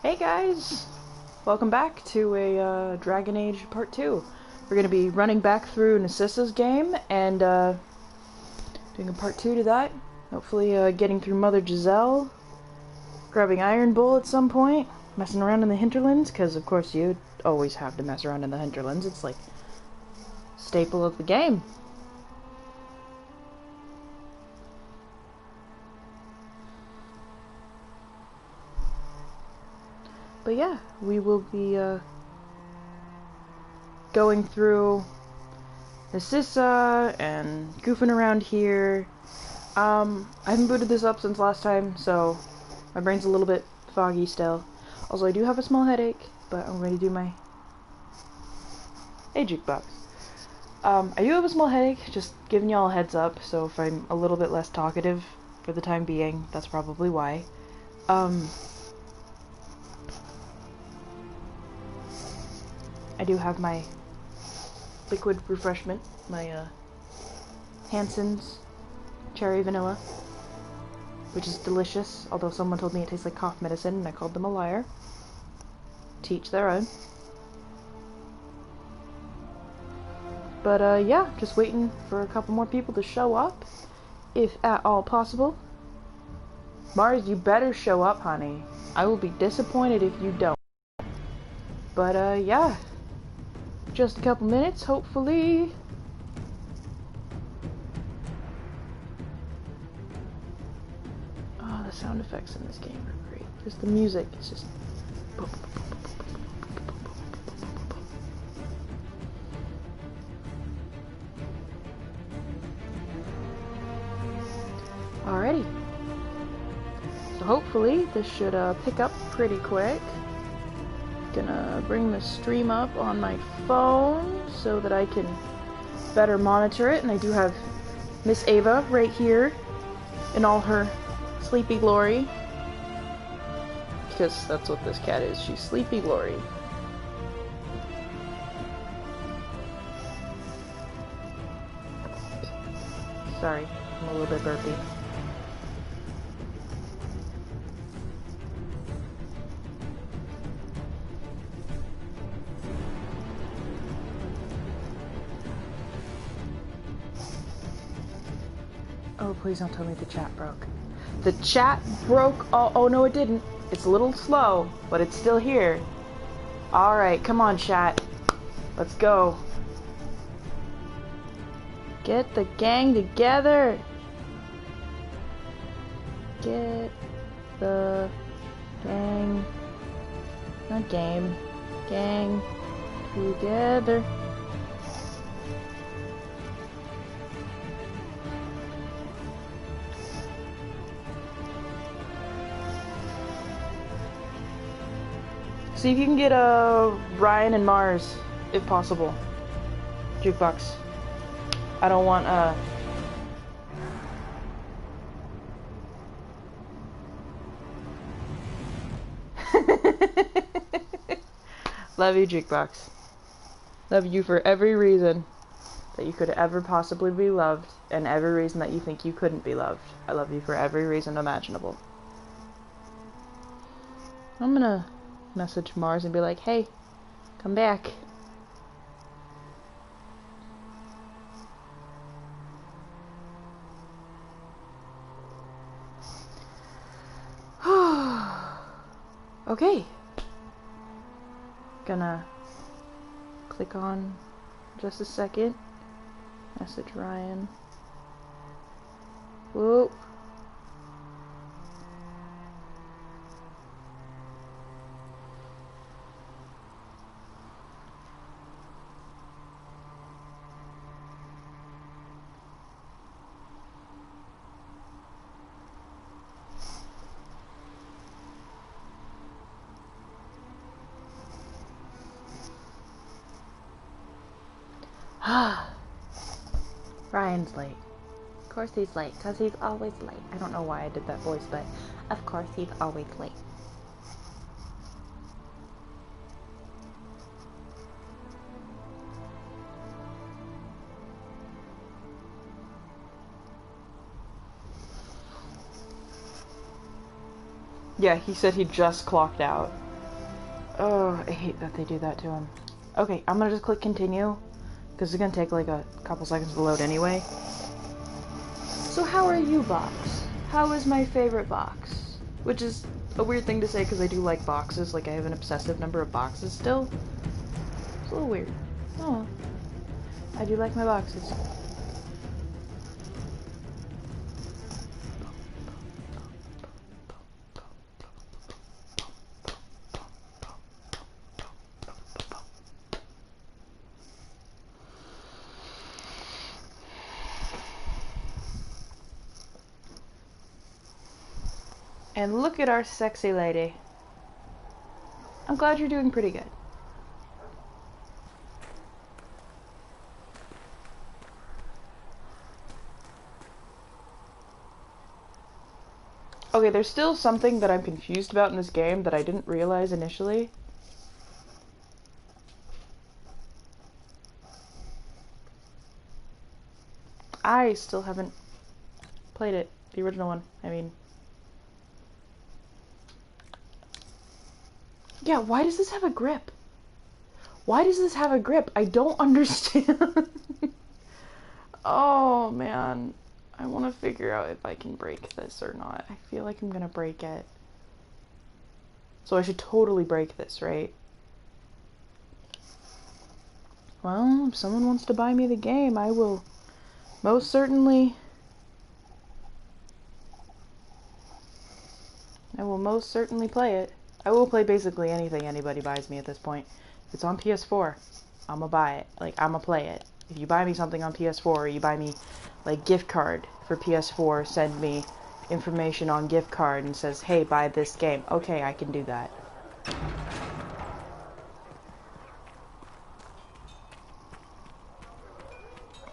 Hey guys! Welcome back to a Dragon Age Part 2. We're going to be running back through Narcissa's game and doing a Part 2 to that. Hopefully getting through Mother Giselle, grabbing Iron Bull at some point, messing around in the hinterlands, because of course you always have to mess around in the hinterlands. It's like staple of the game. But yeah, we will be going through Narcissa and goofing around here. I haven't booted this up since last time, so my brain's a little bit foggy still. Also, I do have a small headache, but I'm ready to do my... Hey, Jukebox. I do have a small headache, just giving y'all a heads up, so if I'm a little bit less talkative for the time being, that's probably why. I do have my liquid refreshment, my Hansen's cherry vanilla, which is delicious, although someone told me it tastes like cough medicine and I called them a liar. To each their own. But yeah, just waiting for a couple more people to show up, if at all possible. Mars, you better show up, honey. I will be disappointed if you don't. But yeah. Just a couple minutes, hopefully. Oh, the sound effects in this game are great. Just the music, it's just... Alrighty. So hopefully this should pick up pretty quick. Gonna bring the stream up on my phone so that I can better monitor it, and I do have Miss Ava right here in all her sleepy glory, because that's what this cat is. She's sleepy glory. Sorry, I'm a little bit burpy. Oh, please don't tell me the chat broke. The chat broke. Oh no, it didn't. It's a little slow, but it's still here. Alright, come on, chat. Let's go. Get the gang together. Get the gang. Not game. Gang together. See if you can get Ryan and Mars, if possible. Jukebox. I don't want Love you, Jukebox. Love you for every reason that you could ever possibly be loved, and every reason that you think you couldn't be loved. I love you for every reason imaginable. I'm gonna message Mars and be like, hey, come back. Okay. Gonna click on just a second. Message Ryan. Whoop. Ryan's late. Of course he's late, because he's always late. I don't know why I did that voice, but of course he's always late. Yeah, he said he just clocked out. Oh, I hate that they do that to him. Okay, I'm gonna just click continue, because it's gonna take like a couple seconds to load anyway. So how are you, box? How is my favorite box? Which is a weird thing to say because I do like boxes, like I have an obsessive number of boxes still. It's a little weird. Oh, I do like my boxes. And look at our sexy lady. I'm glad you're doing pretty good. Okay, there's still something that I'm confused about in this game that I didn't realize initially. I still haven't played it, the original one, I mean. Yeah, why does this have a grip? Why does this have a grip? I don't understand. Oh, man. I want to figure out if I can break this or not. I feel like I'm gonna break it. So I should totally break this, right? Well, if someone wants to buy me the game, I will most certainly... play it. I will play basically anything anybody buys me at this point. If it's on PS4, I'm gonna buy it. Like, I'm gonna play it. If you buy me something on PS4, or you buy me, like, gift card for PS4, send me information on gift card and says, hey, buy this game. Okay, I can do that.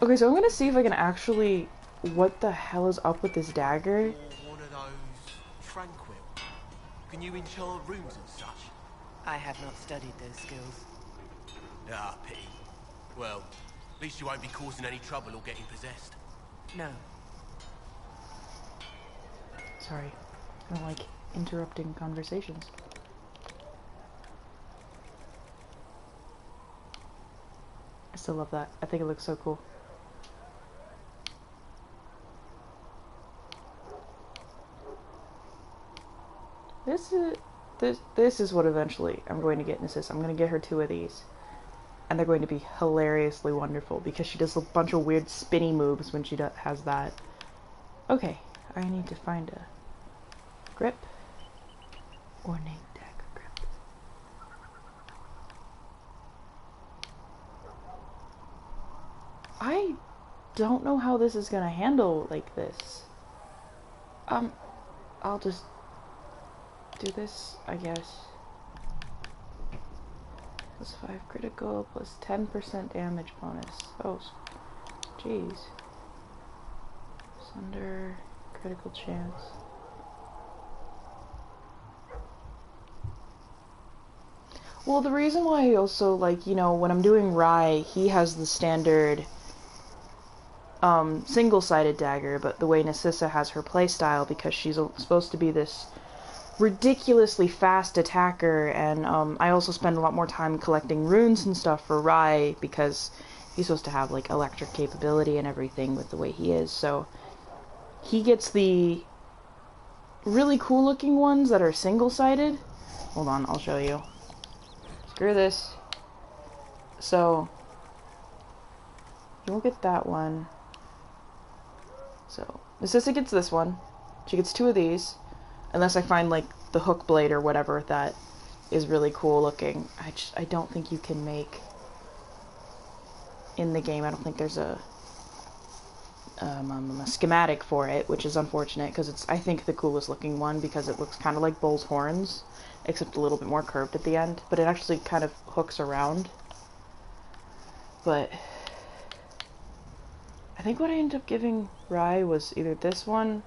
Okay, so I'm gonna see if I can actually... What the hell is up with this dagger? One of those tranquil. Can you enchant rooms and such? I have not studied those skills. Ah, pity. Well, at least you won't be causing any trouble or getting possessed. No. Sorry. I don't like interrupting conversations. I still love that. I think it looks so cool. This is what eventually I'm going to get in Assist. I'm going to get her 2 of these. And they're going to be hilariously wonderful because she does a bunch of weird spinny moves when she has that. Okay, I need to find a grip. Ornate dagger grip. I don't know how this is going to handle like this. I'll just do this, I guess. Plus 5 critical, plus 10% damage bonus. Oh, jeez. Sunder, critical chance. Well, the reason why I also, like, you know, when I'm doing Rai, he has the standard single-sided dagger, but the way Narcissa has her playstyle, because she's supposed to be this ridiculously fast attacker, and I also spend a lot more time collecting runes and stuff for Rai because he's supposed to have like electric capability and everything with the way he is, so he gets the really cool looking ones that are single-sided. Hold on, I'll show you. Screw this. So you won't get that one. So Narcissa gets this one. She gets 2 of these. Unless I find, like, the hook blade or whatever that is really cool looking. I don't think you can make in the game. I don't think there's a schematic for it, which is unfortunate because it's, I think, the coolest looking one because it looks kind of like bull's horns, except a little bit more curved at the end. But it actually kind of hooks around. But I think what I ended up giving Rai was either this one.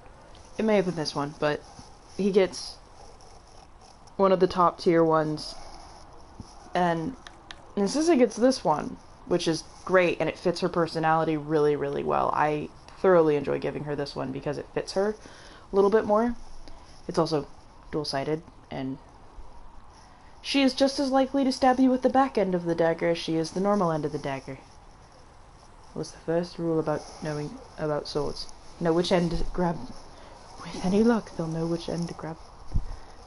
It may have been this one, but he gets one of the top tier ones, and Narcissa gets this one, which is great, and it fits her personality really, really well. I thoroughly enjoy giving her this one because it fits her a little bit more. It's also dual-sided, and She is just as likely to stab you with the back end of the dagger as she is the normal end of the dagger. What's the first rule about knowing about swords? Know which end to grab. With any luck, they'll know which end to grab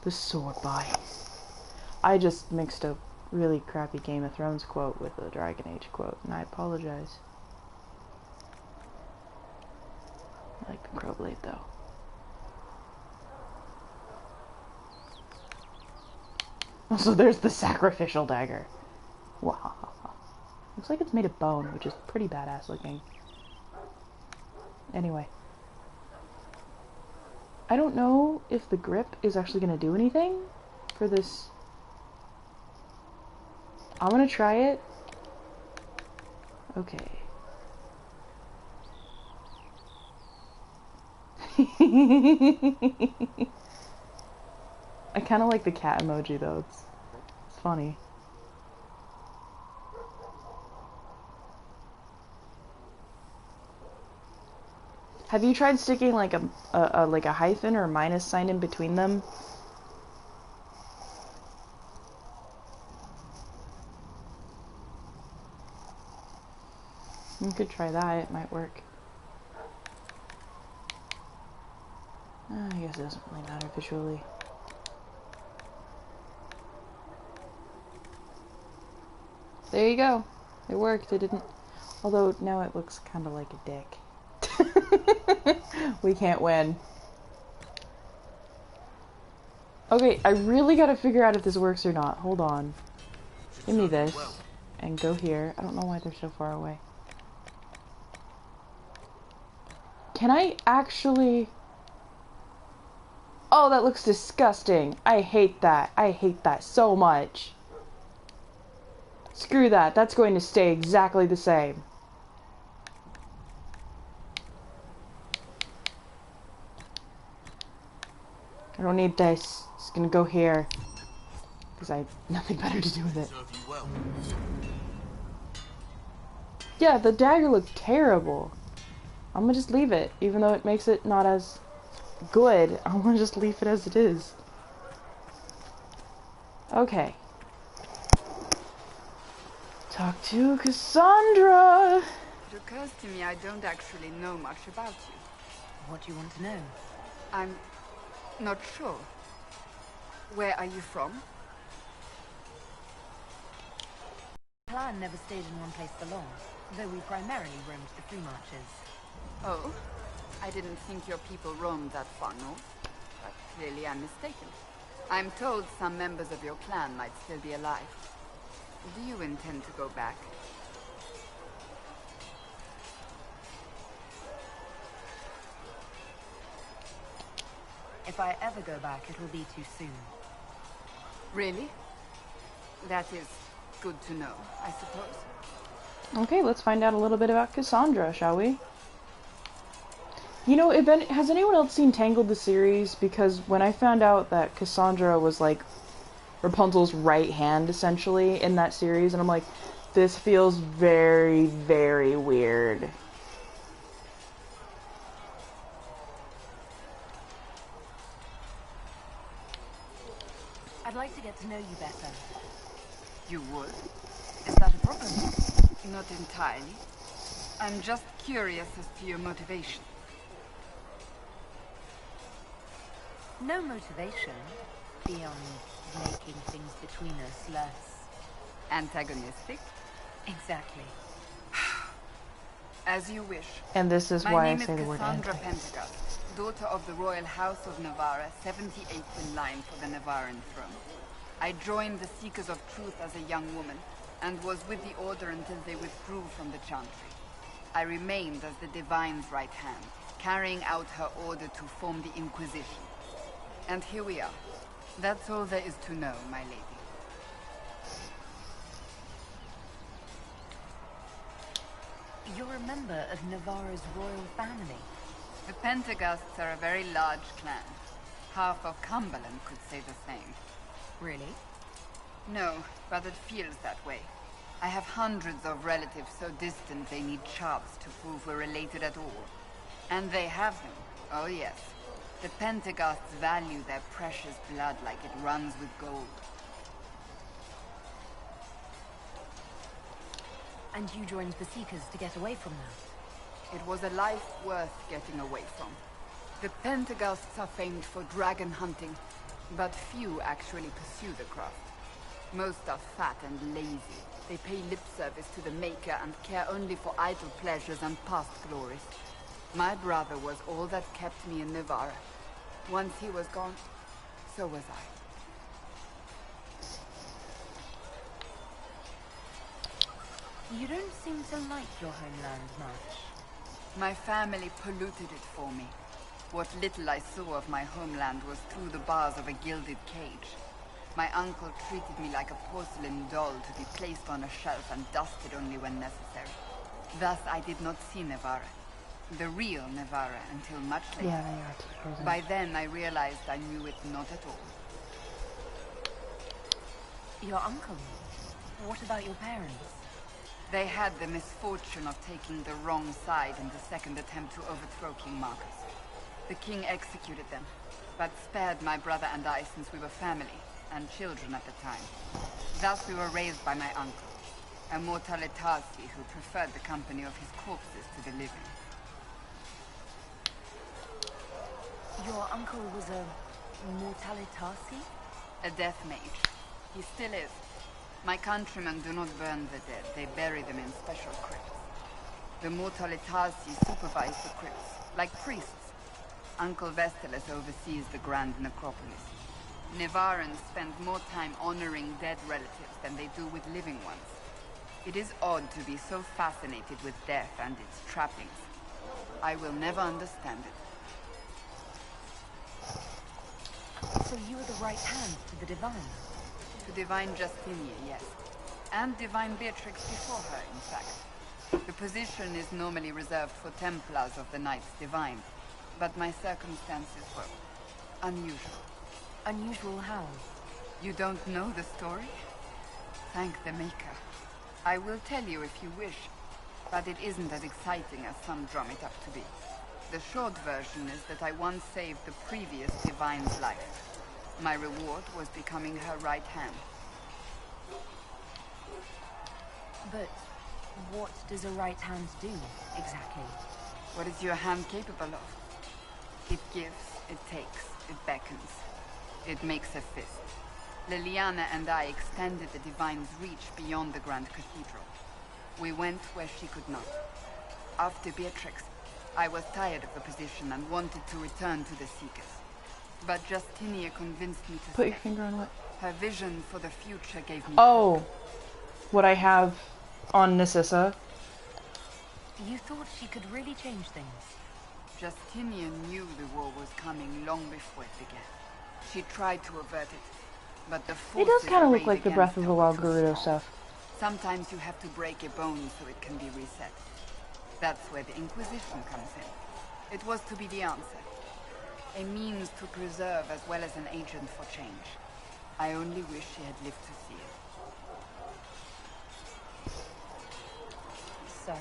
the sword by. I just mixed a really crappy Game of Thrones quote with a Dragon Age quote, and I apologize. I like the Crowblade, though. Also, there's the sacrificial dagger. Wow. Looks like it's made of bone, which is pretty badass looking. Anyway. I don't know if the grip is actually going to do anything for this. I'm going to try it. Okay. I kind of like the cat emoji though. It's funny. Have you tried sticking like a hyphen or a minus sign in between them? You could try that, it might work. I guess it doesn't really matter visually. There you go. It worked. It didn't. Although now it looks kind of like a dick. We can't win. Okay, I really gotta figure out if this works or not. Hold on. Give me this. And go here. I don't know why they're so far away. Can I actually... Oh, that looks disgusting. I hate that. I hate that so much. Screw that. That's going to stay exactly the same. I don't need this. It's gonna go here. Because I have nothing better to do with it. Yeah, the dagger looked terrible. I'm gonna just leave it. Even though it makes it not as good, I'm gonna just leave it as it is. Okay. Talk to Cassandra! It occurs to me I don't actually know much about you. What do you want to know? I'm not sure. Where are you from? The clan never stayed in one place for long, though we primarily roamed the free marches. Oh, I didn't think your people roamed that far north, but clearly I'm mistaken. I'm told some members of your clan might still be alive. Do you intend to go back? If I ever go back, it will be too soon. Really? That is good to know, I suppose. Okay, let's find out a little bit about Cassandra, shall we? You know, has anyone else seen Tangled the series? Because when I found out that Cassandra was like Rapunzel's right hand, essentially, in that series, and I'm like, this feels very, very weird. I'd like to get to know you better. You would? Is that a problem? Not entirely. I'm just curious as to your motivation. No motivation beyond making things between us less Antagonistic? exactly. As you wish. And this is My why I name say is the word Cassandra anti. Pentecost, daughter of the Royal House of Navarra, 78th in line for the Navarran throne. I joined the Seekers of Truth as a young woman, and was with the Order until they withdrew from the Chantry. I remained as the Divine's right hand, carrying out her order to form the Inquisition. And here we are. That's all there is to know, my lady. You're a member of Navarra's royal family. The Pentecosts are a very large clan. Half of Cumberland could say the same. Really? No, but it feels that way. I have hundreds of relatives so distant they need charts to prove we're related at all. And they have them. Oh yes. The Pentecosts value their precious blood like it runs with gold. And you joined the Seekers to get away from them? It was a life worth getting away from. The Pentaghasts are famed for dragon hunting, but few actually pursue the craft. Most are fat and lazy. They pay lip service to the Maker and care only for idle pleasures and past glories. My brother was all that kept me in Navarra. Once he was gone, so was I. You don't seem to like your homeland much. My family polluted it for me. What little I saw of my homeland was through the bars of a gilded cage. My uncle treated me like a porcelain doll to be placed on a shelf and dusted only when necessary. Thus I did not see Navarra, the real Navarra, until much later. Yeah, By then I realized I knew it not at all. Your uncle? What about your parents? They had the misfortune of taking the wrong side in the second attempt to overthrow King Marcus. The king executed them, but spared my brother and I since we were family, and children at the time. Thus we were raised by my uncle, a Mortalitasi who preferred the company of his corpses to the living. Your uncle was a Mortalitasi? A death mage. He still is. My countrymen do not burn the dead, they bury them in special crypts. The Mortalitasi supervise the crypts, like priests. Uncle Vestalis oversees the grand necropolis. Nevarans spend more time honoring dead relatives than they do with living ones. It is odd to be so fascinated with death and its trappings. I will never understand it. So you were the right hand to the Divine? To Divine Justinia, yes. And Divine Beatrix before her, in fact. The position is normally reserved for Templars of the Knights Divine, but my circumstances were unusual. Unusual how? You don't know the story? Thank the Maker. I will tell you if you wish, but it isn't as exciting as some drum it up to be. The short version is that I once saved the previous Divine's life. My reward was becoming her right hand. But what does a right hand do, exactly? What is your hand capable of? It gives, it takes, it beckons. It makes a fist. Liliana and I extended the Divine's reach beyond the Grand Cathedral. We went where she could not. After Beatrix, I was tired of the position and wanted to return to the Seekers. But Justinia convinced me to Put stay. your finger on what? Her vision for the future gave me Oh, what I have on Narcissa. You thought she could really change things? Justinia knew the war was coming long before it began. She tried to avert it, but the It forces does kind of look arrayed like the against Breath of her the were Wild too Gerudo strong. stuff. Sometimes you have to break a bone so it can be reset. That's where the Inquisition comes in. It was to be the answer. A means to preserve as well as an agent for change. I only wish she had lived to see it. So,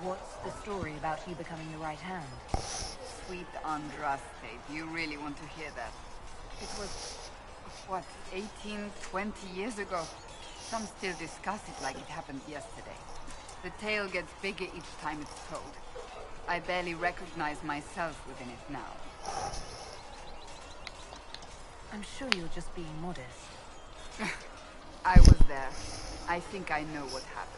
what's the story about you becoming the right hand? Sweet Andraste, do you really want to hear that? It was, what, 18, 20 years ago? Some still discuss it like it happened yesterday. The tale gets bigger each time it's told. I barely recognize myself within it now. I'm sure you're just being modest. I was there. I think I know what happened.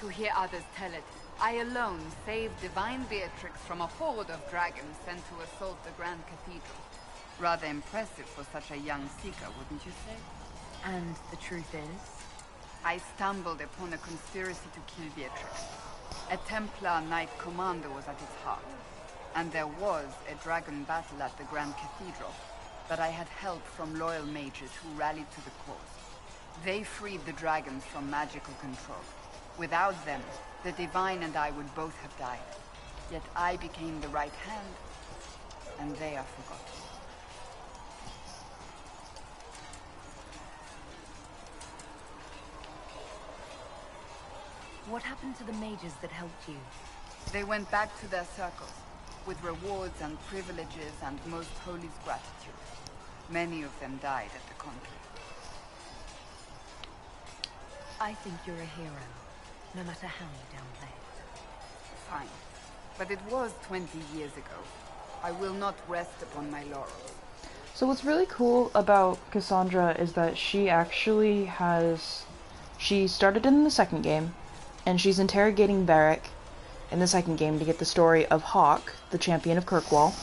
To hear others tell it, I alone saved Divine Beatrix from a horde of dragons sent to assault the Grand Cathedral. Rather impressive for such a young seeker, wouldn't you say? And the truth is? I stumbled upon a conspiracy to kill Beatrix. A Templar Knight Commander was at its heart. And there was a dragon battle at the Grand Cathedral. But I had help from loyal mages who rallied to the cause. They freed the dragons from magical control. Without them, the Divine and I would both have died. Yet I became the right hand, and they are forgotten. What happened to the mages that helped you? They went back to their circles, with rewards and privileges and most holy's gratitude. Many of them died at the conflict. I think you're a hero. no matter how you downplay it. Fine. But it was 20 years ago. I will not rest upon my laurels. So what's really cool about Cassandra is that she actually has... She started in the second game, and she's interrogating Varric in the second game to get the story of Hawk, the champion of Kirkwall.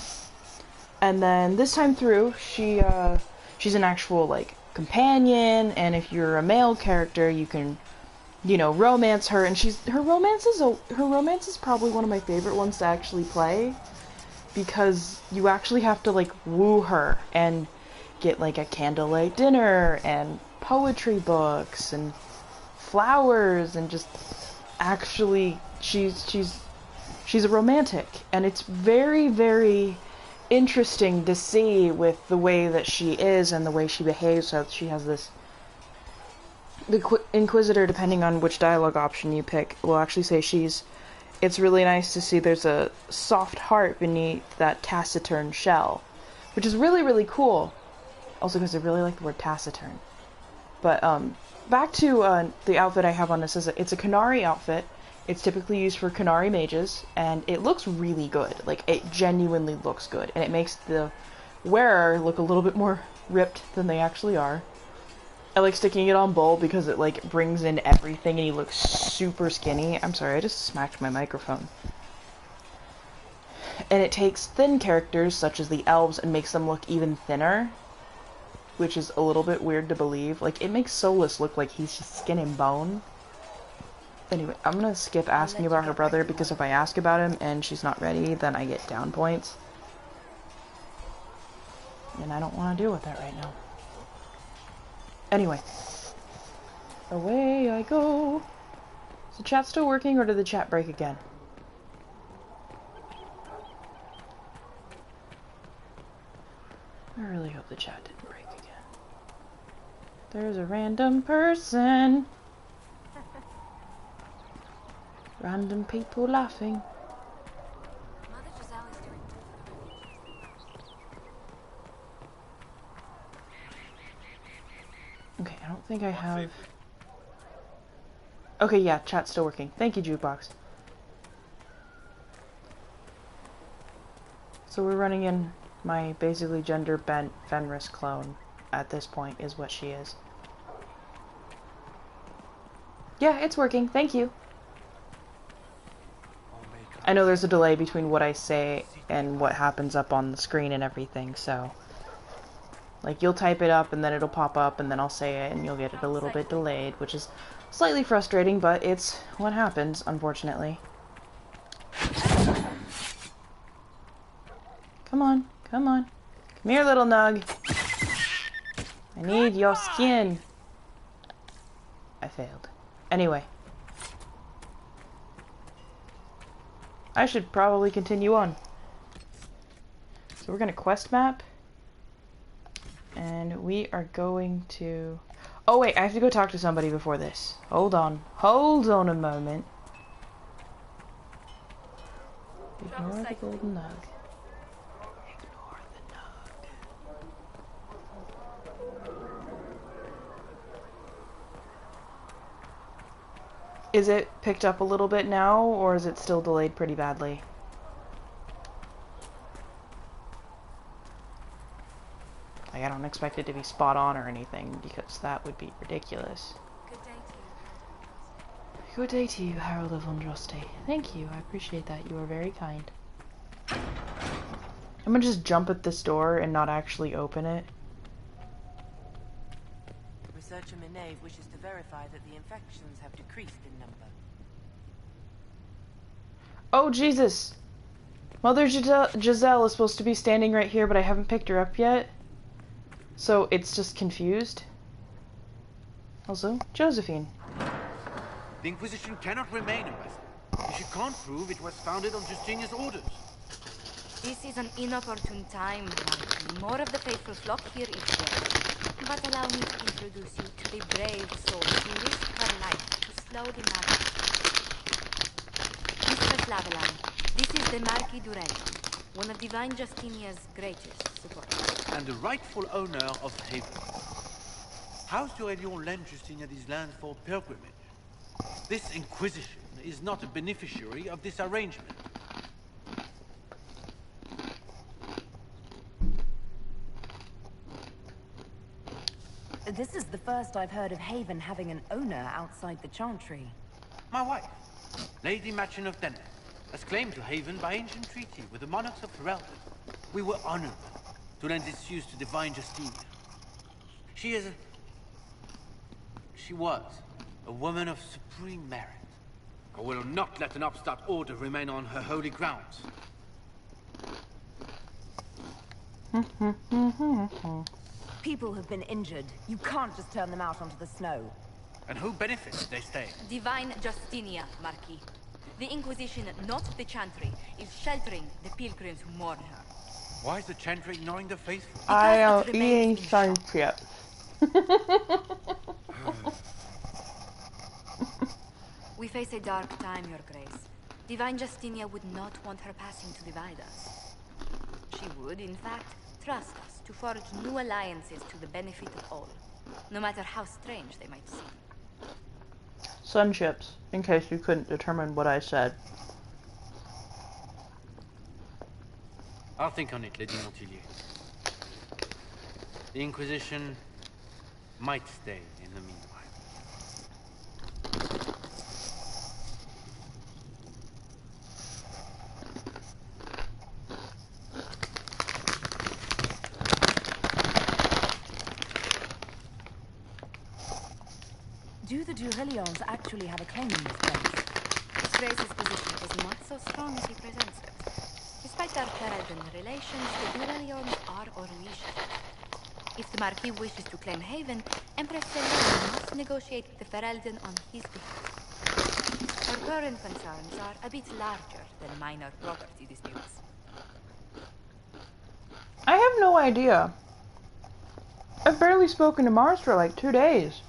And then this time through, she's an actual, like, companion, and if you're a male character, you can, you know, romance her, and her romance is probably one of my favorite ones to actually play, because you actually have to, like, woo her, and get, like, a candlelight dinner, and poetry books, and flowers, and just actually, she's a romantic, and it's very, very interesting to see with the way that she is and the way she behaves. So she has this... The Inquisitor, depending on which dialogue option you pick, will actually say it's really nice to see there's a soft heart beneath that taciturn shell, which is really, really cool. Also because I really like the word taciturn. But, back to the outfit I have on this. It's a Qunari outfit. It's typically used for Qunari mages, and it looks really good. Like, it genuinely looks good, and it makes the wearer look a little bit more ripped than they actually are. I like sticking it on Bull because it, like, brings in everything, and he looks super skinny. I'm sorry, I just smacked my microphone. And it takes thin characters, such as the elves, and makes them look even thinner, which is a little bit weird to believe. Like, it makes Solus look like he's just skin and bone. Anyway, I'm gonna skip asking about her brother, because if I ask about him and she's not ready, then I get down points. And I don't want to deal with that right now. Anyway. Away I go. Is the chat still working, or did the chat break again? I really hope the chat didn't break again. There's a random person. Random people laughing. Okay, I don't think I have... Okay, yeah, chat's still working. Thank you, Jukebox. So we're running in my basically gender-bent Fenris clone at this point, is what she is. Yeah, it's working. Thank you. I know there's a delay between what I say and what happens up on the screen and everything, so... Like, you'll type it up, and then it'll pop up, and then I'll say it, and you'll get it a little bit delayed, which is slightly frustrating, but it's what happens, unfortunately. Come on, come on. Come here, little Nug. I need your skin. I failed. Anyway. I should probably continue on. So we're gonna quest map. And we are going to... Oh wait, I have to go talk to somebody before this. Hold on. Hold on a moment. Ignore the golden nug. Ignore the nug. Is it picked up a little bit now, or is it still delayed pretty badly? Like, I don't expect it to be spot on or anything, because that would be ridiculous. Good day to you, Harold of Andraste. Thank you, I appreciate that. You are very kind. I'm gonna just jump at this door and not actually open it. Researcher Minave wishes to verify that the infections have decreased in number. Oh, Jesus! Mother Giselle is supposed to be standing right here, but I haven't picked her up yet. So it's just confused. Also, Josephine. The Inquisition cannot remain, Ambassador. If you can't prove it was founded on Justinian's orders. This is an inopportune time, Marquis. More of the faithful flock here each day. But allow me to introduce you to the brave soul who risked her life to slow the madness. Mistress Lavelan, this is the Marquis Durel, one of Divine Justinia's greatest supporters. And the rightful owner of Haven. House Aurelion lent Justinia these lands for pilgrimage. This Inquisition is not a beneficiary of this arrangement. This is the first I've heard of Haven having an owner outside the Chantry. My wife, Lady Machin of Denner, has claimed to Haven by ancient treaty with the monarchs of Ferelden. We were honored to lend its use to Divine Justine. She was a woman of supreme merit. I will not let an upstart order remain on her holy grounds. People have been injured. You can't just turn them out onto the snow. And who benefits if they stay? Divine Justinia, Marquis. The Inquisition, not the Chantry, is sheltering the pilgrims who mourn her. Why is the Chantry ignoring the faithful? I am Because it remains eating in sun shock. chips. We face a dark time, Your Grace. Divine Justinia would not want her passing to divide us. She would, in fact, trust us to forge new alliances to the benefit of all, no matter how strange they might seem. Sun chips, in case you couldn't determine what I said. I'll think on it, Lady Montilyet. The Inquisition might stay in the meanwhile. Do the Durelions actually have a claim in this place? His Grace's position is not so strong as he presents it. Despite our Ferelden relations, the Durelions are our liege. If the Marquis wishes to claim Haven, Empress Selene must negotiate with the Ferelden on his behalf. Our current concerns are a bit larger than minor property disputes. I have no idea. I've barely spoken to Mars for like 2 days.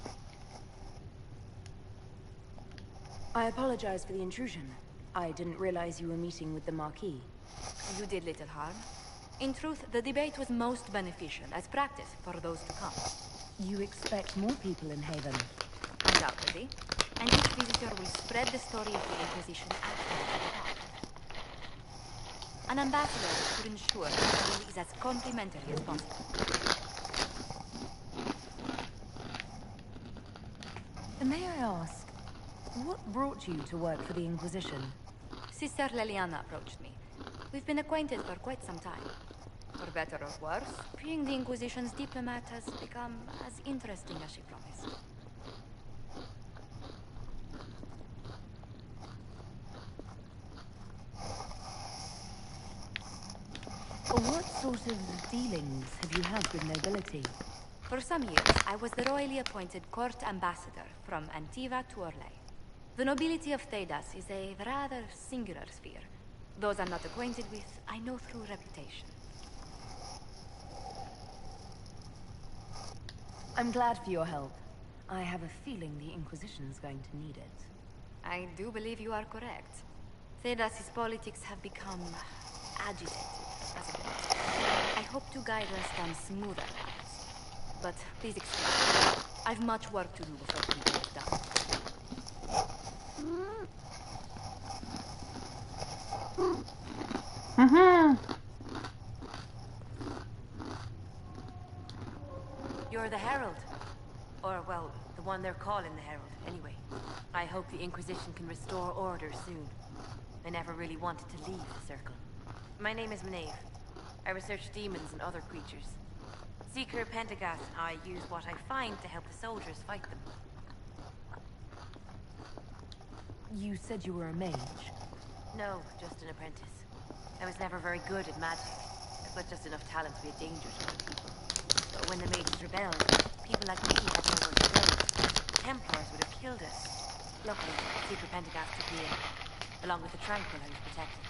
I apologize for the intrusion. I didn't realize you were meeting with the Marquis. You did little harm. In truth, the debate was most beneficial as practice for those to come. You expect more people in Haven? Undoubtedly. And each visitor will spread the story of the Inquisition after the depart. An ambassador should ensure the story is as complimentary as possible. May I ask, what brought you to work for the Inquisition? Sister Leliana approached me. We've been acquainted for quite some time. For better or worse, being the Inquisition's diplomat has become as interesting as she promised. What sort of dealings have you had with nobility? For some years, I was the royally appointed court ambassador from Antiva to Orlais. The nobility of Thedas is a rather singular sphere. Those I'm not acquainted with, I know through reputation. I'm glad for your help. I have a feeling the Inquisition's going to need it. I do believe you are correct. Thedas's politics have become agitated, as it were. I hope to guide us down smoother paths. But please excuse me. I've much work to do before people is done. You're the Herald. Or, well, the one they're calling the Herald, anyway. I hope the Inquisition can restore order soon. I never really wanted to leave the Circle. My name is Maeve. I research demons and other creatures. Seeker Pentagast and I use what I find to help the soldiers fight them. You said you were a mage. No, just an apprentice. I was never very good at magic, but just enough talent to be a danger to other people. But when the mages rebelled, people like me had nowhere to go. The Templars would have killed us. Luckily, Seeker Pentagast took me in. Along with the Tranquil I was protected.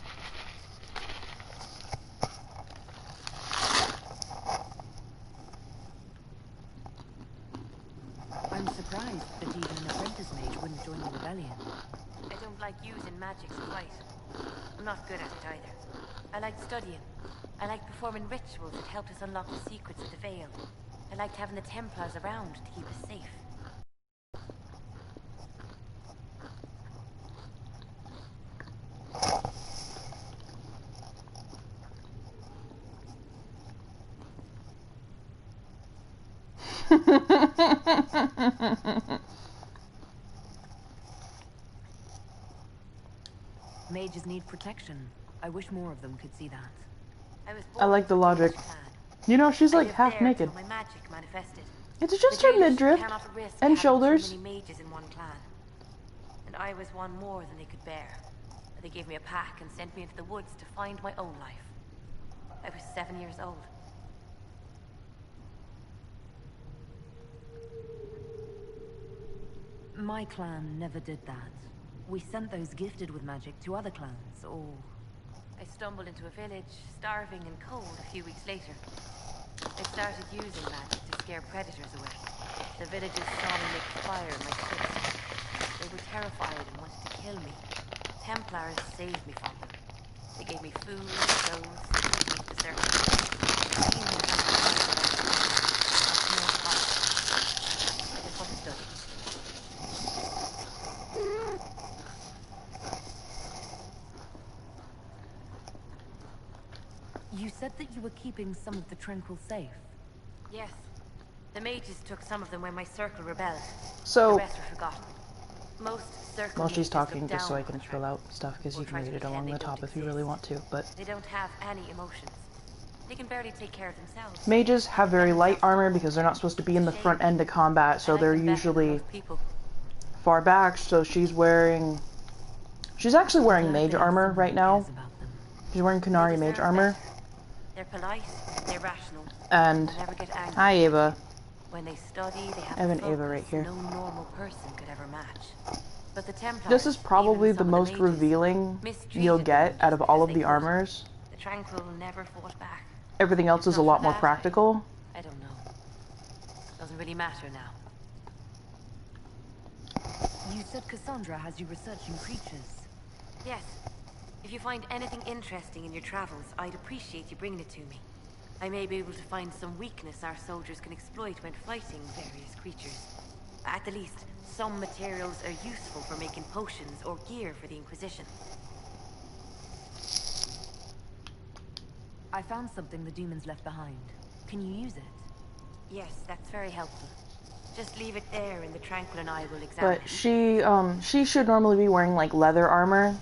I'm surprised that even an apprentice mage wouldn't join the rebellion. I don't like using magic to fight. I'm not good at it either. I like studying. I like performing rituals that help us unlock the secrets of the Veil. I liked having the Templars around to keep us safe. Mages need protection. I wish more of them could see that. I like the logic. You know, she's like half naked. My magic manifested. It's just The her Dalish midriff cannot risk and having shoulders. Too many mages in one clan. And I was one more than they could bear. They gave me a pack and sent me into the woods to find my own life. I was 7 years old. My clan never did that. We sent those gifted with magic to other clans, or... I stumbled into a village, starving and cold a few weeks later. I started using magic to scare predators away. The villagers saw me make fire in my fist. They were terrified and wanted to kill me. Templars saved me from them. They gave me food, clothes, and took me to the circus. Even if I just want to study. You said that you were keeping some of the Tranquil safe. Yes. The mages took some of them when my circle rebelled. So, The rest were forgotten. Most circle while she's mages talking, look just so I down can on the fill Tranquil, out stuff, because or you can try read to it along pretend the they top don't if you really exist. want to, but... They don't have any emotions. They can barely take care of themselves. Mages have very light armor because they're not supposed to be in the front end of combat, so I like they're them better than usually most people. far back, so she's wearing... She's actually wearing mage armor right now. She's wearing They Kunari deserve mage armor. better. They're polite, they're rational, And... they never get angry. Hi, Ava. When they study, they have I have a an Ava right focus here. no normal person could ever match. But the Templars, This is probably even the some of most mages, revealing mistreated you'll them get just out of all because of they the could. armors. The Tranquil never fought back. Everything else is a Not lot for more that, practical. I don't know. Doesn't really matter now. You said Cassandra has you researching creatures. Yes. If you find anything interesting in your travels, I'd appreciate you bringing it to me. I may be able to find some weakness our soldiers can exploit when fighting various creatures. At the least, some materials are useful for making potions or gear for the Inquisition. I found something the demons left behind. Can you use it? Yes, that's very helpful. Just leave it there and the Tranquil and I will examine But it. she should normally be wearing, like, leather armor.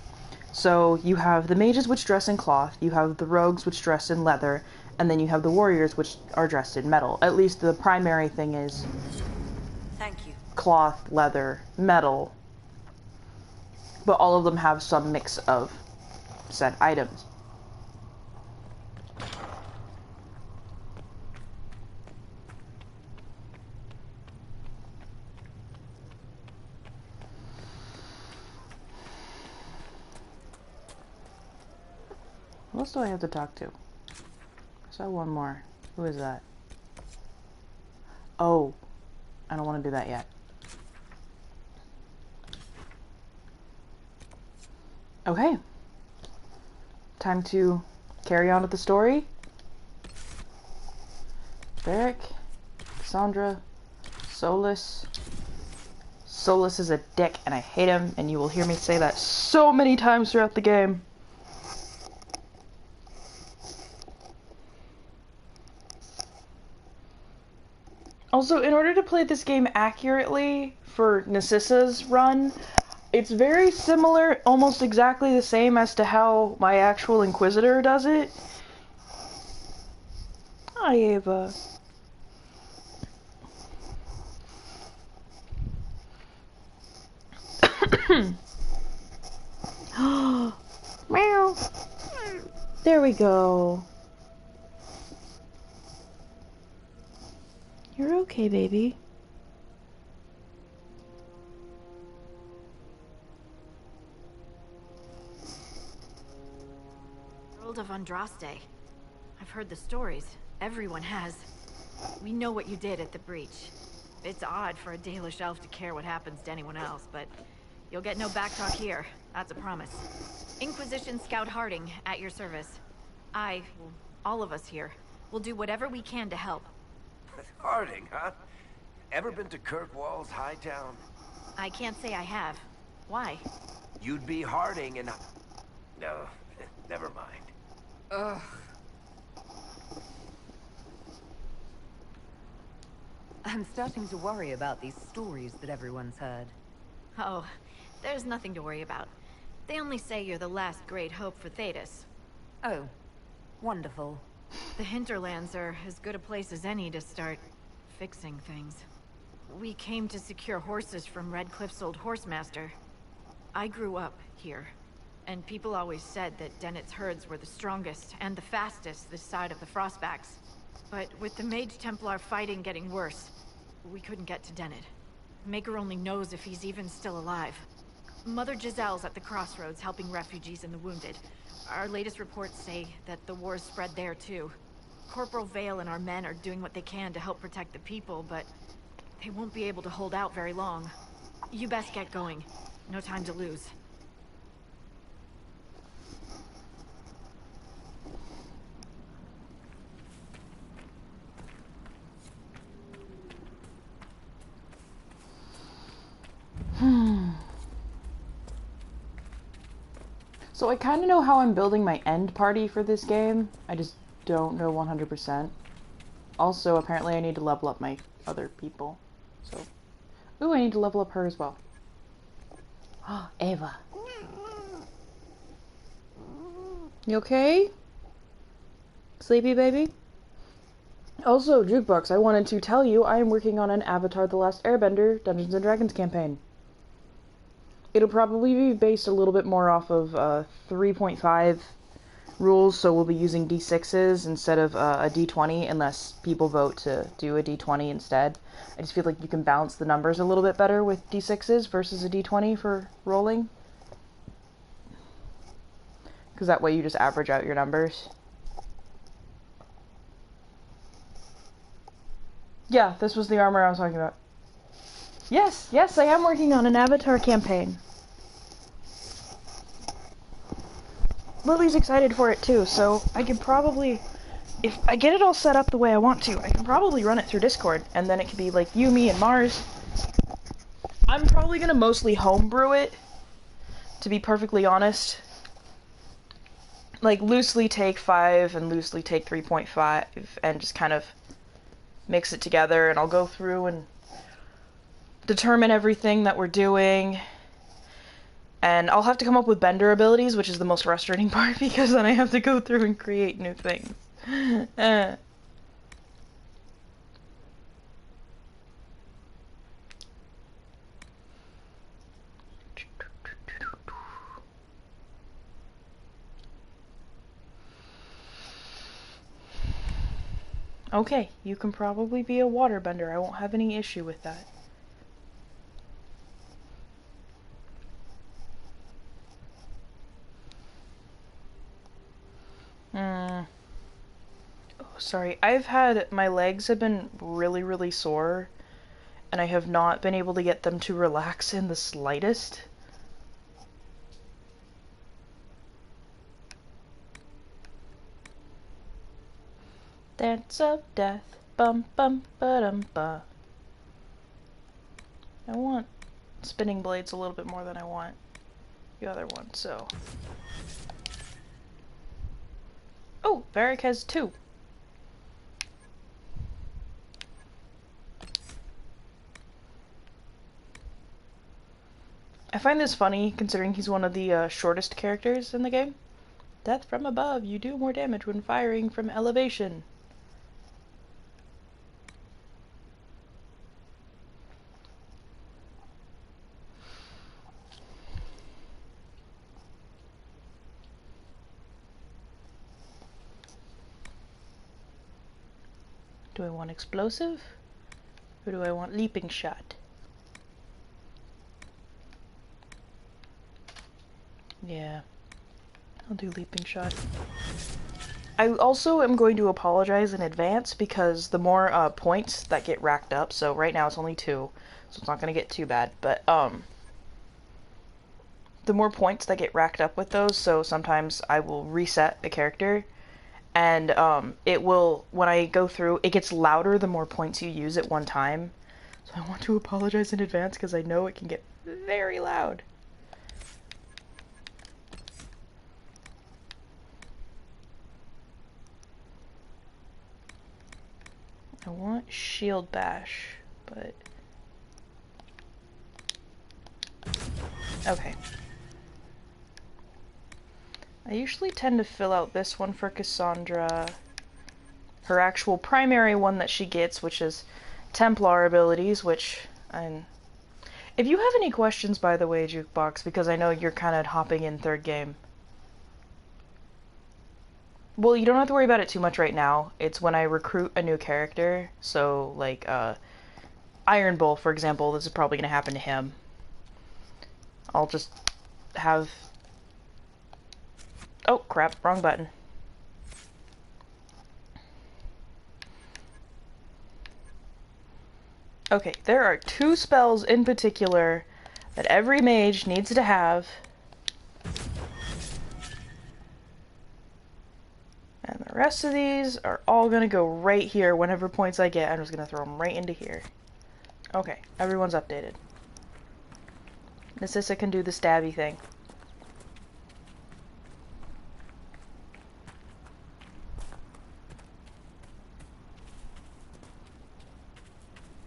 So you have the mages which dress in cloth, you have the rogues which dress in leather, and then you have the warriors which are dressed in metal. At least the primary thing is Thank you. cloth, leather, metal. But all of them have some mix of said items. Who else do I have to talk to? I saw one more. Who is that? Oh, I don't want to do that yet. Okay. Time to carry on with the story. Barrick, Cassandra, Solus. Solus is a dick and I hate him, and you will hear me say that so many times throughout the game. Also, in order to play this game accurately for Narcissa's run, it's very similar, almost exactly the same as to how my actual Inquisitor does it. Hi, Ava. Meow. There we go. You're okay, baby. World of Andraste. I've heard the stories. Everyone has. We know what you did at the breach. It's odd for a Dalish elf to care what happens to anyone else, but you'll get no backtalk here. That's a promise. Inquisition Scout Harding, at your service. All of us here, will do whatever we can to help. Harding, huh? Ever been to Kirkwall's Hightown? I can't say I have. Why? You'd be Harding and... No, never mind. Ugh. I'm starting to worry about these stories that everyone's heard. Oh, there's nothing to worry about. They only say you're the last great hope for Thetis. Oh, wonderful. The hinterlands are as good a place as any to start fixing things. We came to secure horses from Redcliffe's old horsemaster. I grew up here, and people always said that Dennett's herds were the strongest and the fastest this side of the Frostbacks. But with the Mage Templar fighting getting worse, we couldn't get to Dennett. Maker only knows if he's even still alive. Mother Giselle's at the crossroads helping refugees and the wounded. Our latest reports say that the war's spread there too. Corporal Vale and our men are doing what they can to help protect the people, but they won't be able to hold out very long. You best get going. No time to lose. So I kind of know how I'm building my end party for this game. I just don't know 100%. Also, apparently I need to level up my other people. So, ooh, I need to level up her as well. Oh, Ava. You okay? Sleepy baby? Also, Jukebox, I wanted to tell you I am working on an Avatar The Last Airbender Dungeons & Dragons campaign. It'll probably be based a little bit more off of 3.5 rules, so we'll be using D6s instead of a D20 unless people vote to do a D20 instead. I just feel like you can balance the numbers a little bit better with D6s versus a D20 for rolling. Because that way you just average out your numbers. Yeah, this was the armor I was talking about. Yes, I am working on an Avatar campaign. Lily's excited for it too, so I could probably, if I get it all set up the way I want to, I can probably run it through Discord, and then it could be like you, me, and Mars. I'm probably gonna mostly homebrew it, to be perfectly honest. Like, loosely take 5 and loosely take 3.5, and just kind of mix it together, and I'll go through and determine everything that we're doing. And I'll have to come up with bender abilities, which is the most frustrating part, because then I have to go through and create new things. Okay, you can probably be a waterbender. I won't have any issue with that. Oh, sorry. My legs have been really sore, and I have not been able to get them to relax in the slightest. Dance of death, bum bum ba-dum ba. I want spinning blades a little bit more than I want the other one, so. Oh, Varric has 2. I find this funny, considering he's one of the shortest characters in the game. Death from above, you do more damage when firing from elevation. Do I want explosive? Or do I want leaping shot? Yeah, I'll do leaping shot. I also am going to apologize in advance because the more points that get racked up, so right now it's only 2, so it's not going to get too bad, but the more points that get racked up with those, so sometimes I will reset a character, and it will, when I go through, it gets louder the more points you use at one time. So I want to apologize in advance because I know it can get very loud. I want shield bash, but... Okay. I usually tend to fill out this one for Cassandra. Her actual primary one that she gets, which is Templar abilities, which I'm... If you have any questions, by the way, Jukebox, because I know you're kind of hopping in third game. Well, you don't have to worry about it too much right now. It's when I recruit a new character. So, like, Iron Bull, for example, this is probably going to happen to him. I'll just have... Oh, crap, wrong button. Okay, there are 2 spells in particular that every mage needs to have. And the rest of these are all gonna go right here. Whenever points I get, I'm just gonna throw them right into here. Okay, everyone's updated. Narcissa can do the stabby thing.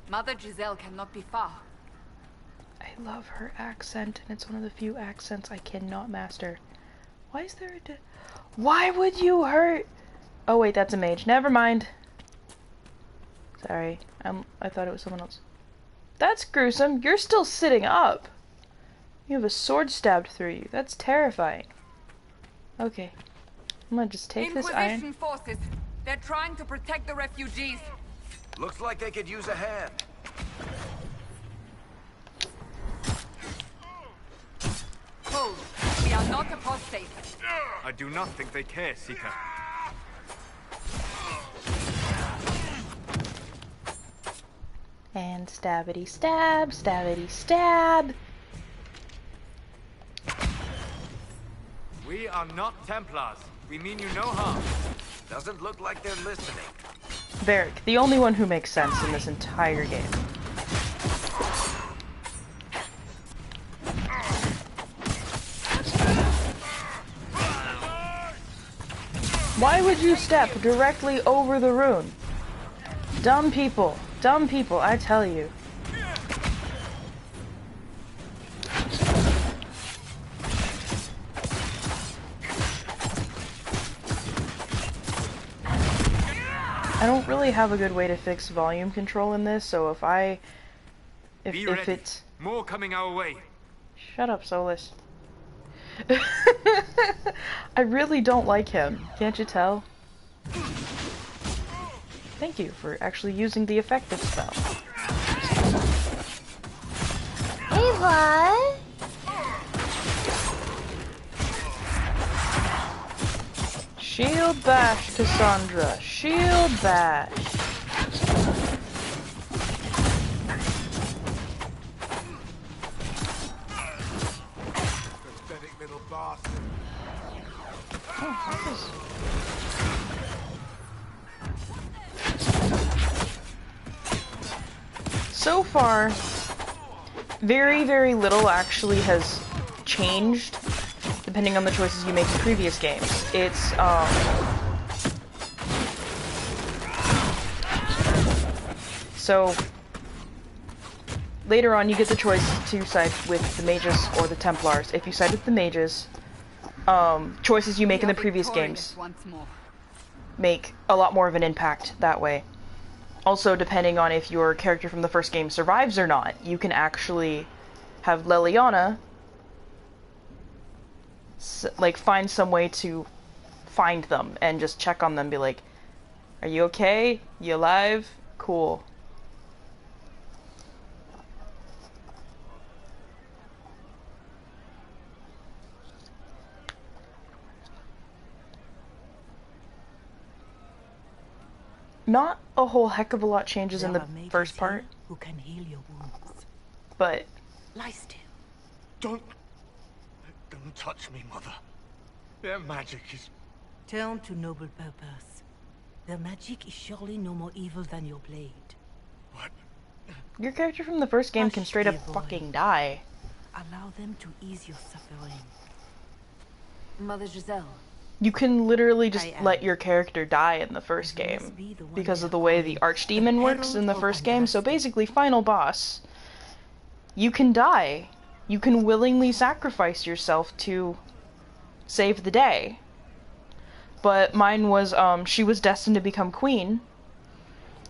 Mother Giselle cannot be far. I love her accent, and it's one of the few accents I cannot master. Why is there a... Why would you hurt... Oh wait, that's a mage. Never mind. Sorry. I thought it was someone else. That's gruesome. You're still sitting up. You have a sword stabbed through you. That's terrifying. Okay. I'm gonna just take this iron... Inquisition forces. They're trying to protect the refugees. Looks like they could use a hand. Hold. We are not apostate. I do not think they care, Seeker. And stabbity stab, stabbity stab. We are not Templars. We mean you no harm. Doesn't look like they're listening. Varric, the only one who makes sense in this entire game. Why would you step directly over the rune? Dumb people, I tell you. I don't really have a good way to fix volume control in this, so if it's... More coming our way. Shut up, Solus. I really don't like him. Can't you tell? Thank you for actually using the effective spell. Ava! Shield bash, Cassandra. Shield bash. Pathetic little bastard. Oh, so far, very, very little actually has changed, depending on the choices you make in previous games. It's, so, later on you get the choice to side with the mages or the Templars. If you side with the mages, choices you make in the previous games make a lot more of an impact that way. Also, depending on if your character from the first game survives or not, you can actually have Leliana like find some way to find them and just check on them, be like, are you okay? You alive? Cool. Not a whole heck of a lot changes in the first part, who can heal your wounds. but Lie still. Don't touch me, Mother. Their magic is... Turn to noble purpose. Their magic is surely no more evil than your blade. What? your character from the first game can Hush, straight up dear boy. fucking die. Allow them to ease your suffering. Mother Giselle, You can literally just let your character die in the first game because of the way the archdemon works in the first game. So basically, final boss, you can die. You can willingly sacrifice yourself to save the day. But mine was, she was destined to become queen.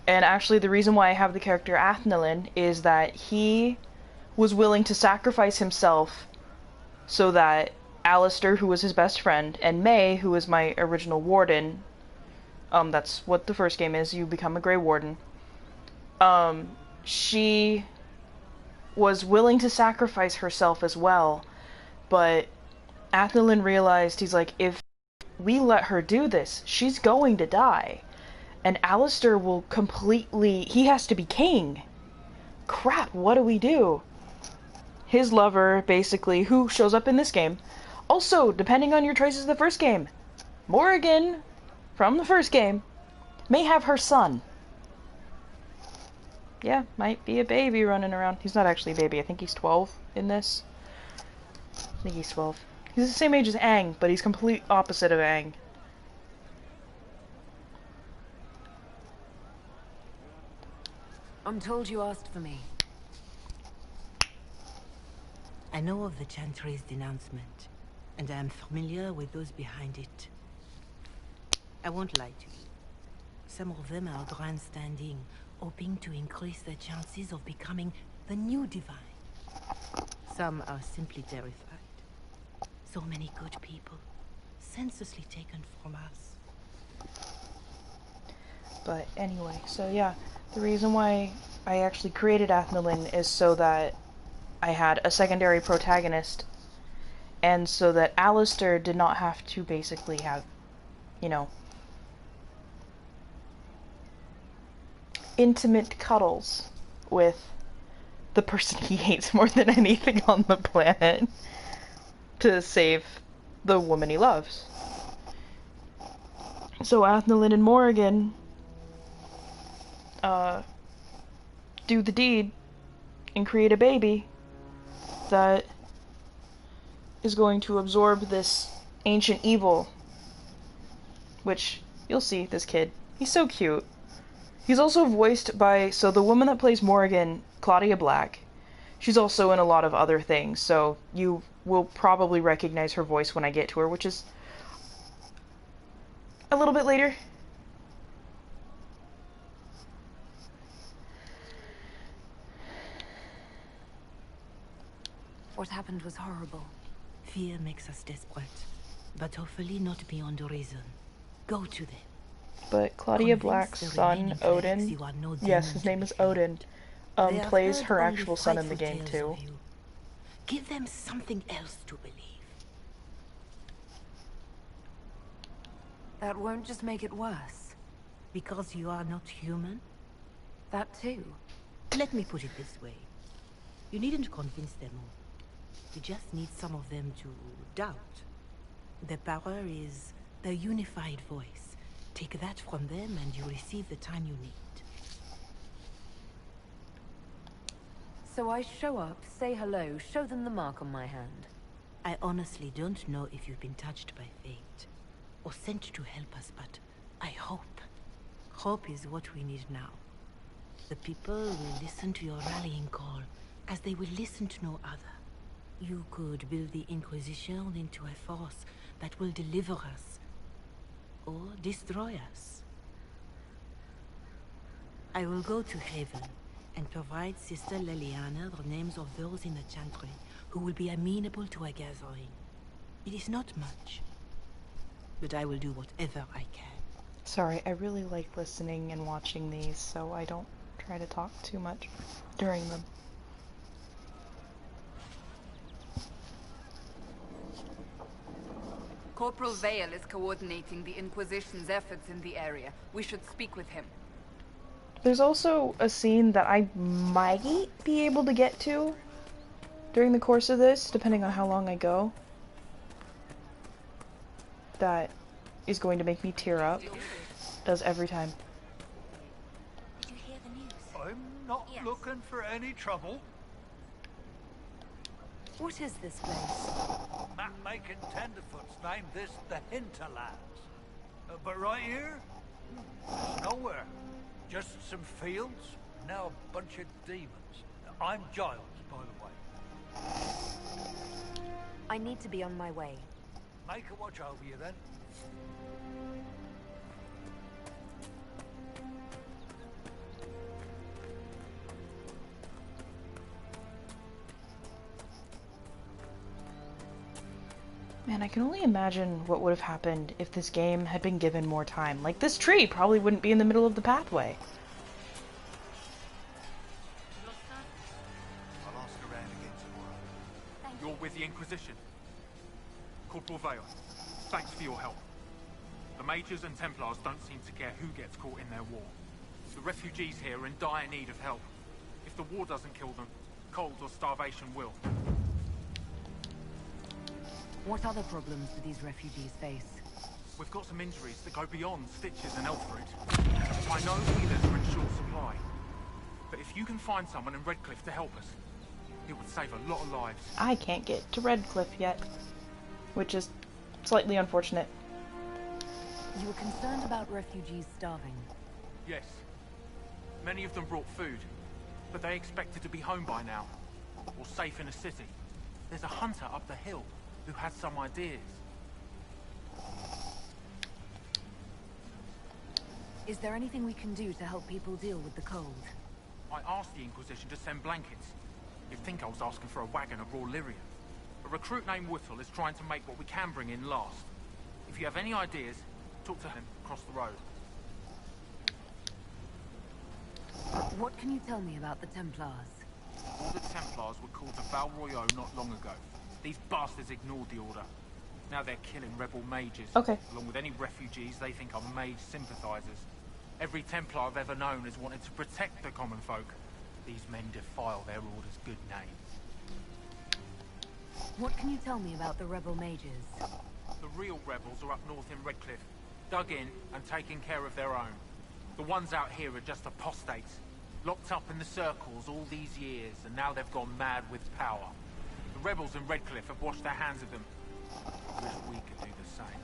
And actually the reason why I have the character Athnalin is that he was willing to sacrifice himself so that Alistair, who was his best friend, and May, who was my original warden, that's what the first game is, you become a Grey Warden, she was willing to sacrifice herself as well, but Athnalin realized, he's like, if we let her do this, she's going to die, and Alistair will completely, he has to be king. Crap, what do we do? His lover, basically, who shows up in this game. Also, depending on your choices in the first game, Morrigan, from the first game, may have her son. Yeah, might be a baby running around. He's not actually a baby. I think he's 12 in this. I think he's 12. He's the same age as Aang, but he's complete opposite of Aang. I'm told you asked for me. I know of the Chantry's denouncement, and I am familiar with those behind it. I won't lie to you. Some of them are grandstanding, hoping to increase their chances of becoming the new divine. Some are simply terrified. So many good people, senselessly taken from us. But anyway, so yeah, the reason why I actually created Athnalin is so that I had a secondary protagonist, and so that Alistair did not have to basically have, you know, intimate cuddles with the person he hates more than anything on the planet to save the woman he loves. So Athnalin and Morrigan do the deed and create a baby that is going to absorb this ancient evil, which you'll see this kid. He's so cute. He's also voiced by, so the woman that plays Morrigan, Claudia Black, she's also in a lot of other things, so you will probably recognize her voice when I get to her, which is a little bit later. What happened was horrible. Fear makes us desperate, but hopefully not beyond reason. Go to them. But Claudia Black's son, Odin, yes, his name is Odin, plays her actual son in the game too. Give them something else to believe. That won't just make it worse. Because you are not human? That too. Let me put it this way. You needn't convince them all. You just need some of them to doubt. Their power is their unified voice. Take that from them and you receive the time you need. So I show up, say hello, show them the mark on my hand. I honestly don't know if you've been touched by fate, or sent to help us, but I hope. Hope is what we need now. The people will listen to your rallying call, as they will listen to no other. You could build the Inquisition into a force that will deliver us, or destroy us. I will go to Haven and provide Sister Leliana the names of those in the Chantry who will be amenable to a gathering. It is not much, but I will do whatever I can. Sorry, I really like listening and watching these, so I don't try to talk too much during them. Corporal Vale is coordinating the Inquisition's efforts in the area. We should speak with him. There's also a scene that I might be able to get to during the course of this, depending on how long I go, that is going to make me tear up. Does every time. Did you hear the news? I'm not looking for any trouble. What is this place? Map-making tenderfoots named this the Hinterlands. But right here, there's nowhere. Just some fields, now a bunch of demons. I'm Giles, by the way. I need to be on my way. Make a watch over you, then. Man, I can only imagine what would have happened if this game had been given more time. Like, this tree probably wouldn't be in the middle of the pathway. I'll ask around again tomorrow. You're with the Inquisition. Corporal Vale, thanks for your help. The Mages and Templars don't seem to care who gets caught in their war. The refugees here are in dire need of help. If the war doesn't kill them, cold or starvation will. What other problems do these refugees face? We've got some injuries that go beyond stitches and elf fruit. I know healers are in short supply, but if you can find someone in Redcliffe to help us, it would save a lot of lives. I can't get to Redcliffe yet, which is slightly unfortunate. You were concerned about refugees starving? Yes. Many of them brought food, but they expected to be home by now, or safe in a city. There's a hunter up the hill who has some ideas. Is there anything we can do to help people deal with the cold? I asked the Inquisition to send blankets. You'd think I was asking for a wagon of raw lyrium. A recruit named Whittle is trying to make what we can bring in last. If you have any ideas, talk to him across the road. What can you tell me about the Templars? All the Templars were called to Val Royeaux not long ago. These bastards ignored the order. Now they're killing rebel mages. Okay. Along with any refugees they think are mage sympathizers. Every Templar I've ever known has wanted to protect the common folk. These men defile their order's good name. What can you tell me about the rebel mages? The real rebels are up north in Redcliffe, dug in and taking care of their own. The ones out here are just apostates, locked up in the circles all these years, and now they've gone mad with power. The rebels in Redcliffe have washed their hands of them. I wish we could do the same.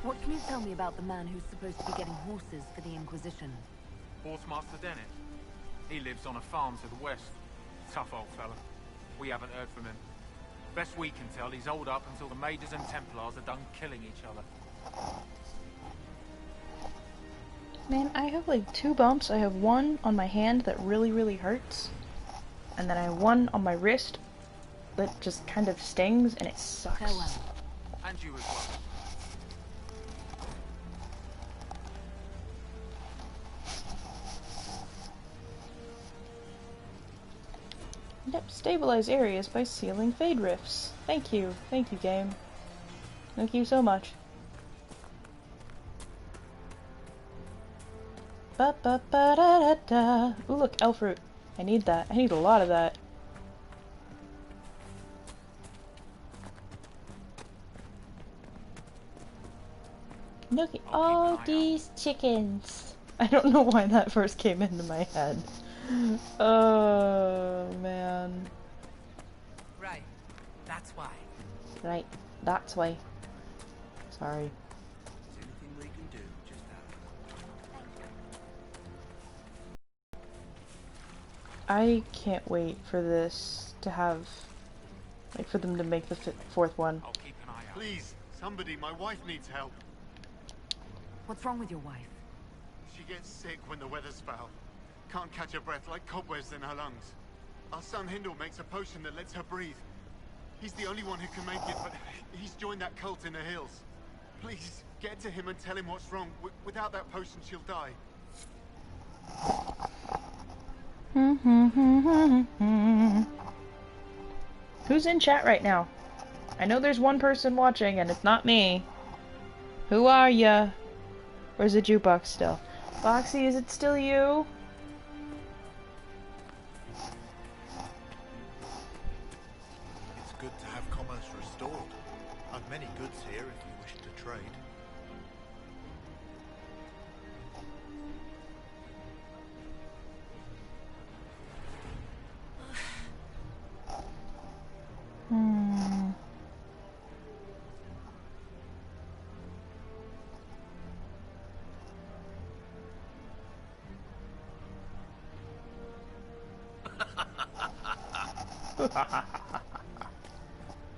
What can you tell me about the man who's supposed to be getting horses for the Inquisition? Horsemaster Dennett. He lives on a farm to the west. Tough old fella. We haven't heard from him. Best we can tell, he's holed up until the Mages and Templars are done killing each other. Man, I have like 2 bumps. I have one on my hand that really hurts. And then I have one on my wrist that just kind of stings and it sucks. Farewell. And you as well. Yep, stabilize areas by sealing fade rifts. Thank you game. Thank you so much. Ba ba ba da da da. Ooh, look, elf fruit. I need that. I need a lot of that. Look at all these chickens. I don't know why that first came into my head. Oh, man. Right. That's why. Right. That's why. Sorry. Is anything we can do? Just that. I can't wait for this to have, like, for them to make the 4th one. I'll keep an eye out. Please, somebody, my wife needs help. What's wrong with your wife? She gets sick when the weather's foul. Can't catch her breath, like cobwebs in her lungs. Our son Hindle makes a potion that lets her breathe. He's the only one who can make it, but he's joined that cult in the hills. Please, get to him and tell him what's wrong. Without that potion, she'll die. Who's in chat right now? I know there's one person watching and it's not me. Who are ya? Where's the jukebox still? Foxy, is it still you? It's good to have commerce restored. I've many goods here if you wish to trade.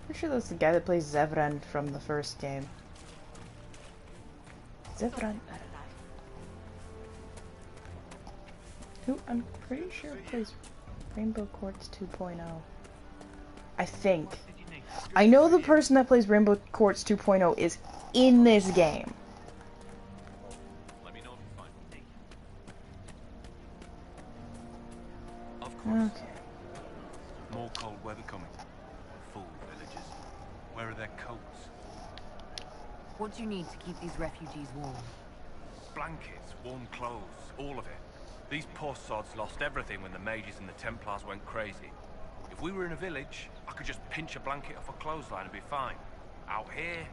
Pretty sure that's the guy that plays Zevran from the first game. Zevran? Who I'm pretty sure plays Rainbow Quartz 2.0. I think. I know the person that plays Rainbow Quartz 2.0 is in this game. Let me know if you find me. Of course. Okay. More cold weather coming. Full villages. Where are their coats? What do you need to keep these refugees warm? Blankets, warm clothes, all of it. These poor sods lost everything when the mages and the Templars went crazy. If we were in a village, I could just pinch a blanket off a clothesline and be fine. Out here,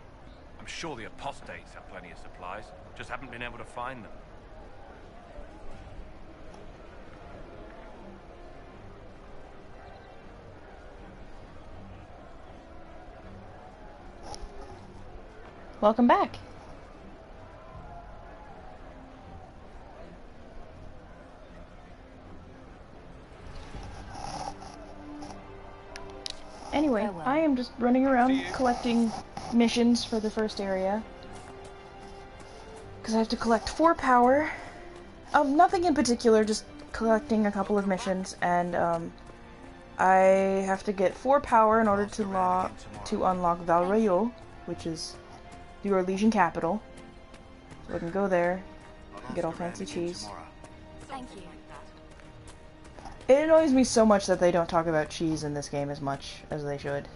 I'm sure the apostates have plenty of supplies, just haven't been able to find them. Welcome back. Anyway, I am just running around collecting missions for the first area. Because I have to collect 4 power. Nothing in particular, just collecting a couple of missions. And I have to get 4 power in order to unlock Val Royeaux, which is the Orlesian capital. So I can go there and get all fancy cheese. Thank you. It annoys me so much that they don't talk about cheese in this game as much as they should.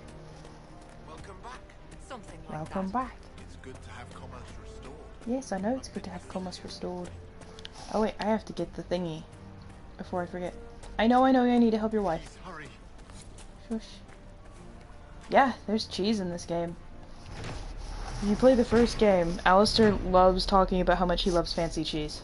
Welcome back. Something like Welcome back. It's good to have commerce restored. Yes, I know it's good to have commerce restored. Oh wait, I have to get the thingy before I forget. I know, I need to help your wife. Hurry. Shush. Yeah, there's cheese in this game. If you play the first game, Alistair loves talking about how much he loves fancy cheese.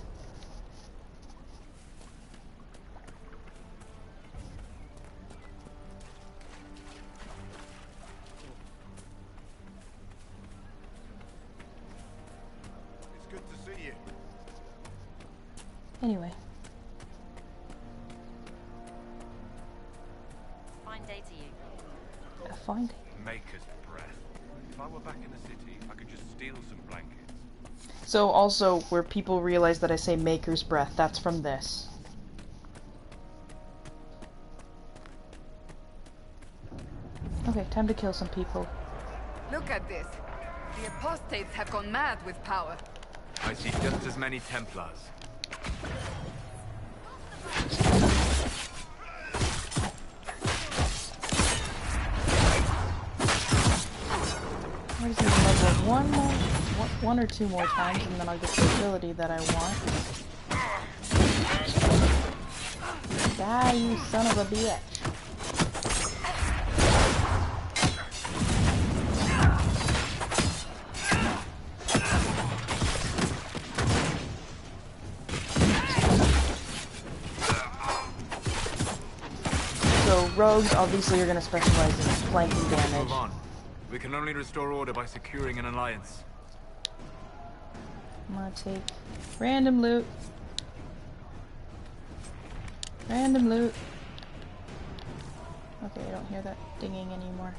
Anyway. Fine day to you. A fine day. Maker's breath. If I were back in the city, I could just steal some blankets. So also, where people realize that I say Maker's Breath, that's from this. Okay, time to kill some people. Look at this. The apostates have gone mad with power. I see just as many Templars. What is it, level one or 2 more times, and then I'll get the ability that I want. Die, you son of a bitch. So rogues obviously are going to specialize in flanking damage. Move on. We can only restore order by securing an alliance. I'm gonna take random loot. Random loot. Okay, I don't hear that dinging anymore.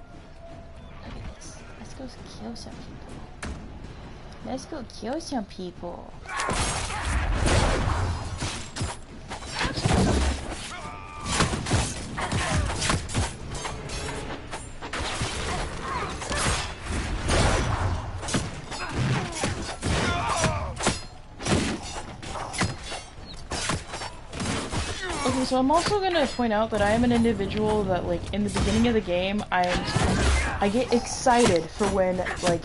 Look at this. Let's go kill some people. Let's go kill some people. So I'm also gonna point out that I am an individual that, like, in the beginning of the game, I get excited for when, like,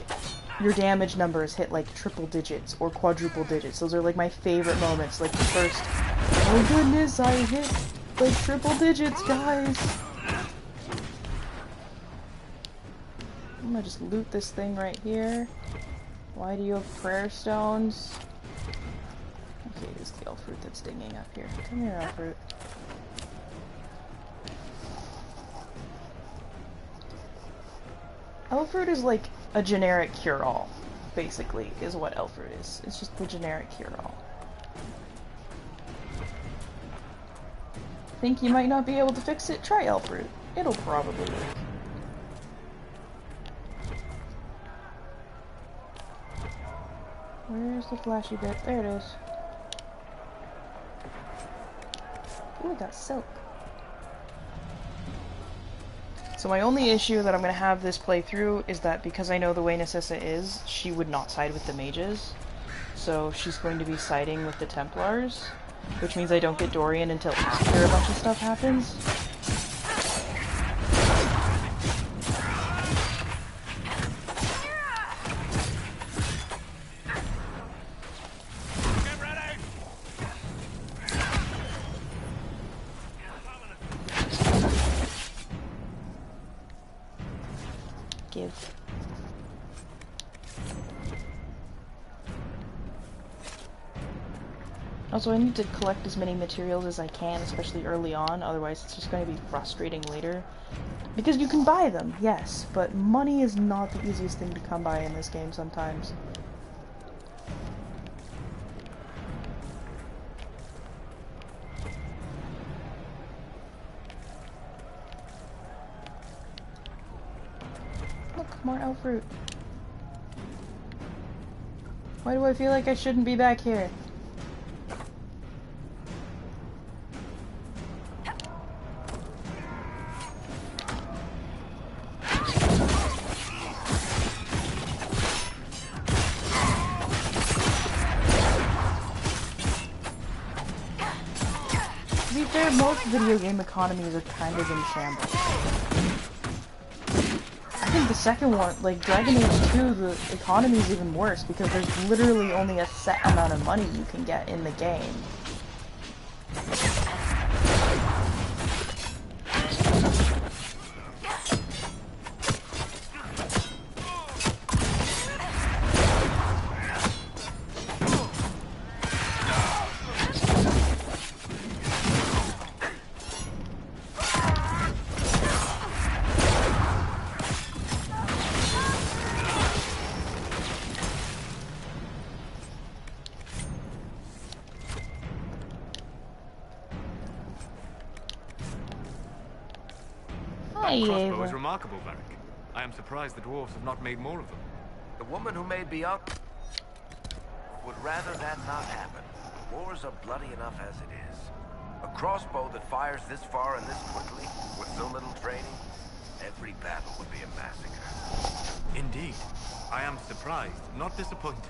your damage numbers hit, like, triple digits or quadruple digits. Those are, like, my favorite moments. Like, the first, oh goodness, I hit, like, triple digits, guys! I'm gonna just loot this thing right here. Why do you have prayer stones? Okay, it is the elf fruit that's dinging up here. Come here, elf fruit. Elf fruit is like a generic cure-all, basically, is what elf fruit is. It's just the generic cure-all. think you might not be able to fix it, try elf root. It'll probably work. Where's the flashy bit? There it is. Ooh, that's silk. So my only issue that I'm going to have this playthrough is that because I know the way Narcissa is, she would not side with the mages. So she's going to be siding with the Templars, which means I don't get Dorian until after a bunch of stuff happens. Give. Also, I need to collect as many materials as I can, especially early on, otherwise it's just going to be frustrating later. Because you can buy them, yes, but money is not the easiest thing to come by in this game sometimes. Look, more elf fruit. Why do I feel like I shouldn't be back here? To be fair, most video game economies are kind of in shambles. I think the second one, like Dragon Age 2, the economy is even worse because there's literally only a set amount of money you can get in the game. That crossbow is remarkable, Varric. I am surprised the dwarves have not made more of them. The woman who made Bianca would rather that not happen. Wars are bloody enough as it is. A crossbow that fires this far and this quickly, with so little training, every battle would be a massacre. Indeed. I am surprised, not disappointed.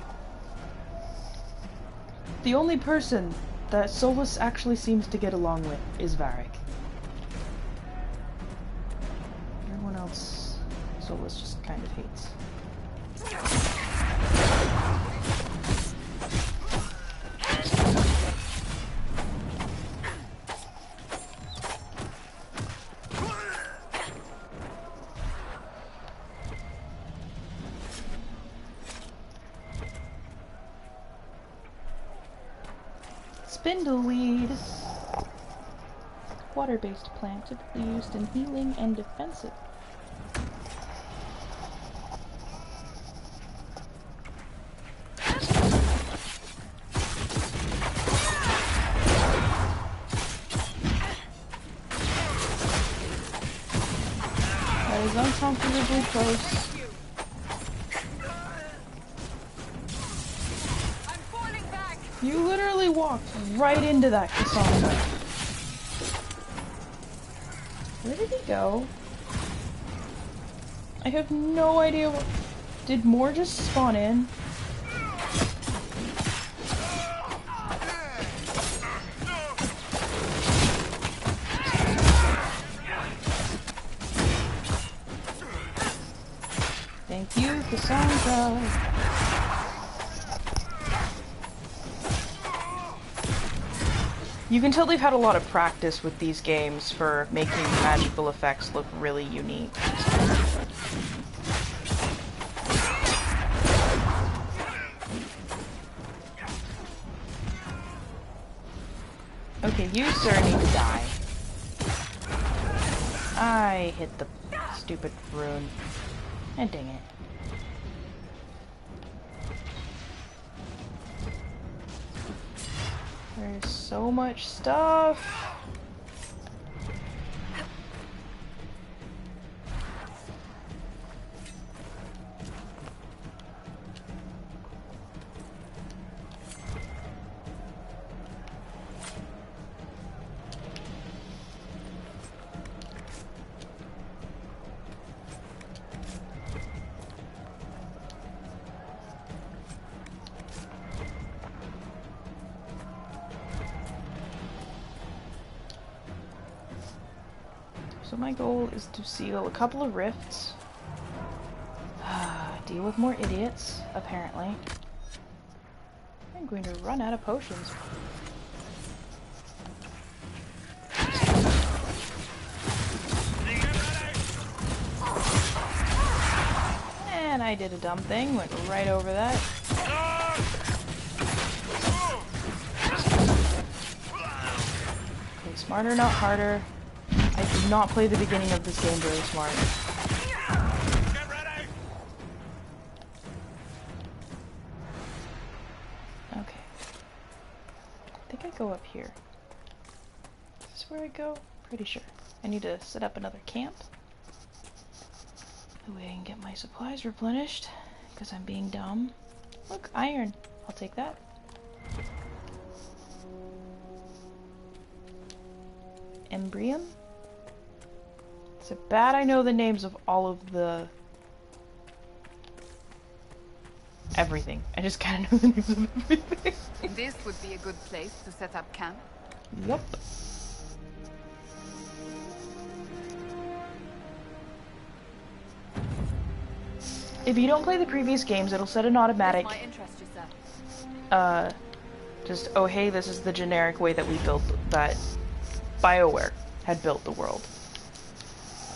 The only person that Solus actually seems to get along with is Varric. Everyone else, Solus just kind of hates. Spindleweed. Water-based plant typically used in healing and defensive. That is uncomfortably close. You literally walked right into that Cassandra. Where did he go? I have no idea what... Did more just spawn in? Thank you, Cassandra. You can tell they've had a lot of practice with these games for making magical effects look really unique. Okay, you, sir, need to die. I hit the stupid rune. And dang it. There's so much stuff. So my goal is to seal a couple of rifts. Deal with more idiots, apparently. I'm going to run out of potions. And I did a dumb thing, went right over that. Okay, smarter, not harder. I did not play the beginning of this game very smart. Okay. I think I go up here. Is this where I go? Pretty sure. I need to set up another camp. That way I can get my supplies replenished, because I'm being dumb. Look, iron. I'll take that. Embrium? Is it bad I know the names of all of the... everything. I just kind of know the names of everything. This would be a good place to set up camp. Yup. If you don't play the previous games, it'll set an automatic... This might interest you, sir. Just, oh hey, this is the generic way that we built... that BioWare had built the world.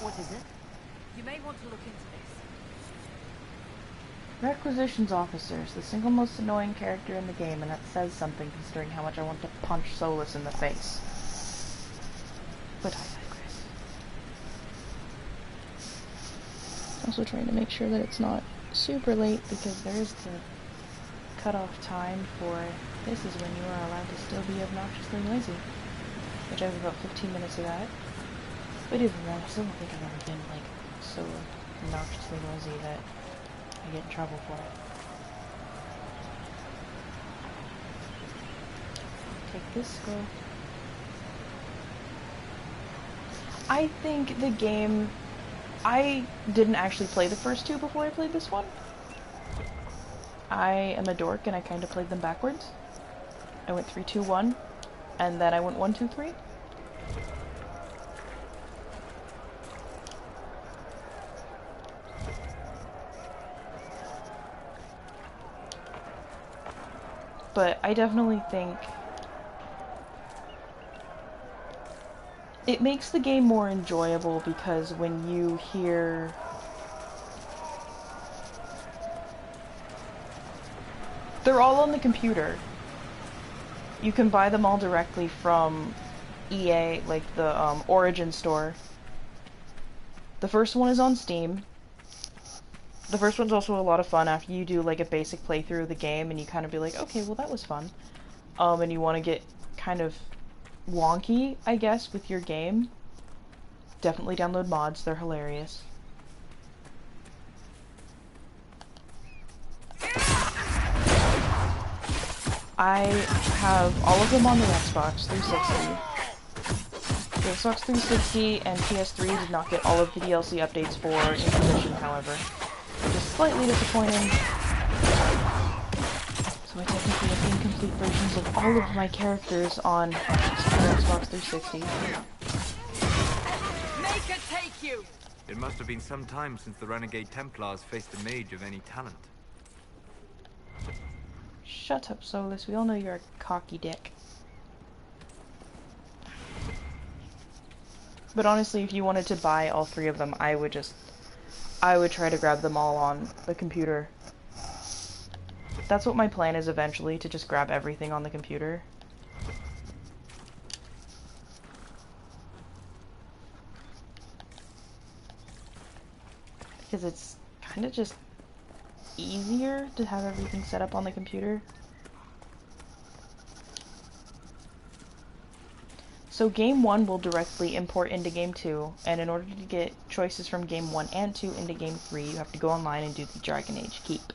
What is it? You may want to look into this. Requisitions officers, the single most annoying character in the game, and that says something considering how much I want to punch Solus in the face. But I digress. Also trying to make sure that it's not super late, because there's the cutoff time for this is when you are allowed to still be obnoxiously noisy. Which I have about 15 minutes of that. But even then, I still don't think I've ever been, like, so obnoxiously noisy that I get in trouble for it. Take this scroll. I think the game... I didn't actually play the first two before I played this one. I am a dork and I kind of played them backwards. I went 3, 2, 1, and then I went 1, 2, 3. But I definitely think it makes the game more enjoyable, because when you hear they're all on the computer. You can buy them all directly from EA, like the Origin store. The first one is on Steam. The first one's also a lot of fun after you do like a basic playthrough of the game and you kind of be like, okay, well that was fun. And you want to get kind of wonky, I guess, with your game. Definitely download mods, they're hilarious. I have all of them on the Xbox 360. The Xbox 360 and PS3 did not get all of the DLC updates for Inquisition, however. Which is slightly disappointing. So I technically have incomplete versions of all of my characters on the Xbox 360. Make it take you! It must have been some time since the Renegade Templars faced a mage of any talent. Shut up, Solus. We all know you're a cocky dick. But honestly, if you wanted to buy all three of them, I would try to grab them all on the computer. That's what my plan is eventually, to just grab everything on the computer. Because it's kind of just easier to have everything set up on the computer. So Game 1 will directly import into Game 2, and in order to get choices from Game 1 and 2 into Game 3, you have to go online and do the Dragon Age Keep.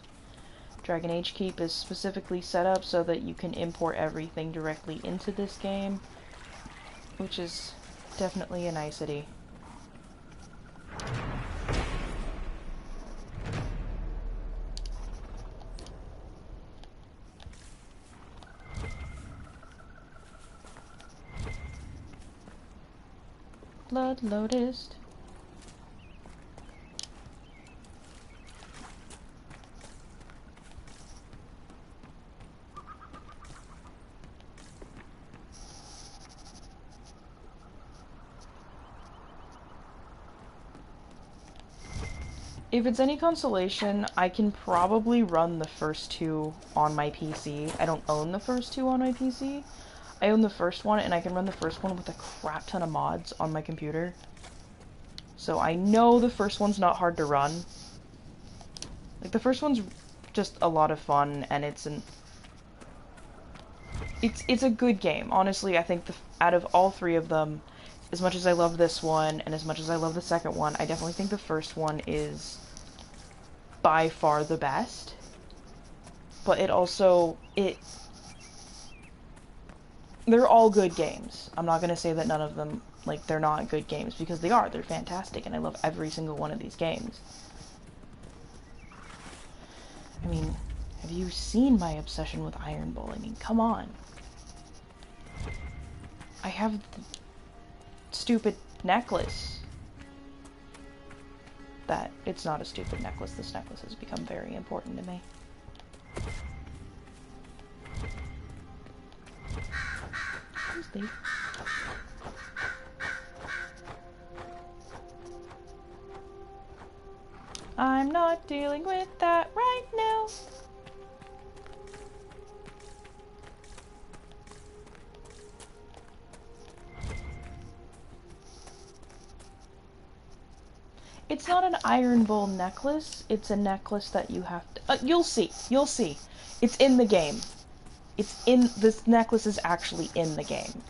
Dragon Age Keep is specifically set up so that you can import everything directly into this game, which is definitely a nicety. Blood Lotus. If it's any consolation, I can probably run the first two on my PC. I don't own the first two on my PC. I own the first one, and I can run the first one with a crap ton of mods on my computer. So I know the first one's not hard to run. Like, the first one's just a lot of fun, and it's a good game. Honestly, I think out of all three of them, as much as I love this one, and as much as I love the second one, I definitely think the first one is by far the best. But they're all good games. I'm not gonna say that none of them, like, they're not good games, because they are. They're fantastic, and I love every single one of these games. I mean, have you seen my obsession with Iron Bull? I mean, come on. I have the stupid necklace. That, it's not a stupid necklace. This necklace has become very important to me. Who's Steve? I'm not dealing with that right now. It's not an Iron Bull necklace, it's a necklace that you have to... you'll see. It's in the game. This necklace is actually in the game.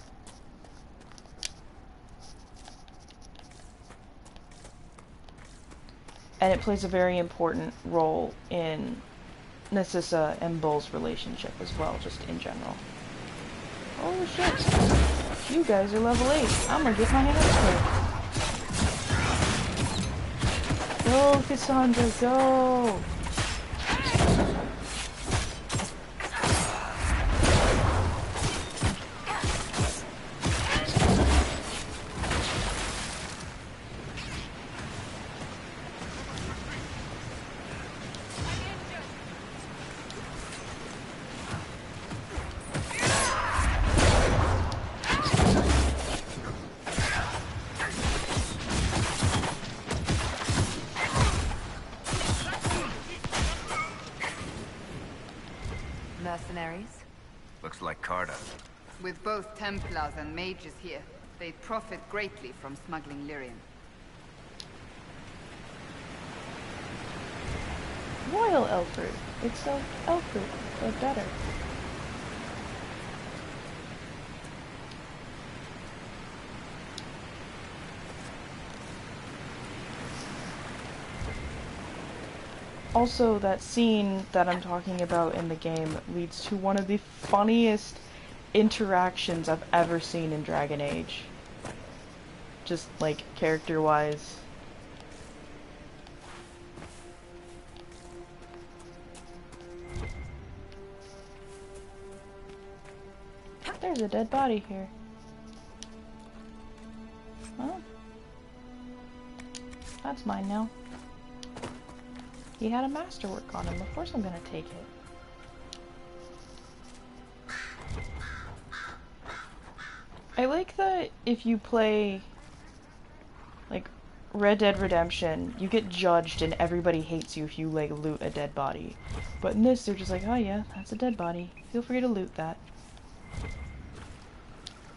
And it plays a very important role in Narcissa and Bull's relationship as well, just in general. Oh shit. You guys are level 8. I'm gonna get my hands dirty. Go, Cassandra, go! Mercenaries? Looks like Carta. With both Templars and mages here, they profit greatly from smuggling lyrium. Royal elf fruit. It's so elf fruit, but better. Also, that scene that I'm talking about in the game leads to one of the funniest interactions I've ever seen in Dragon Age. Just, like, character-wise. There's a dead body here. Well, that's mine now. He had a masterwork on him. Of course I'm gonna take it. I like that if you play, like, Red Dead Redemption, you get judged and everybody hates you if you, like, loot a dead body. But in this, they're just like, oh yeah, that's a dead body. Feel free to loot that.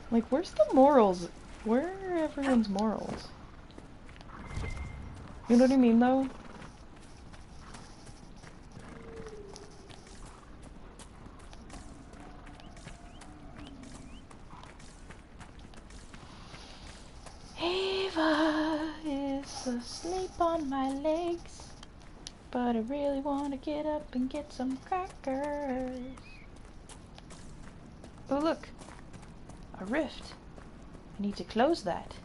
Like, where's the morals? Where are everyone's morals? You know what I mean, though? Ava is asleep on my legs, but I really want to get up and get some crackers. Oh look, a rift. I need to close that.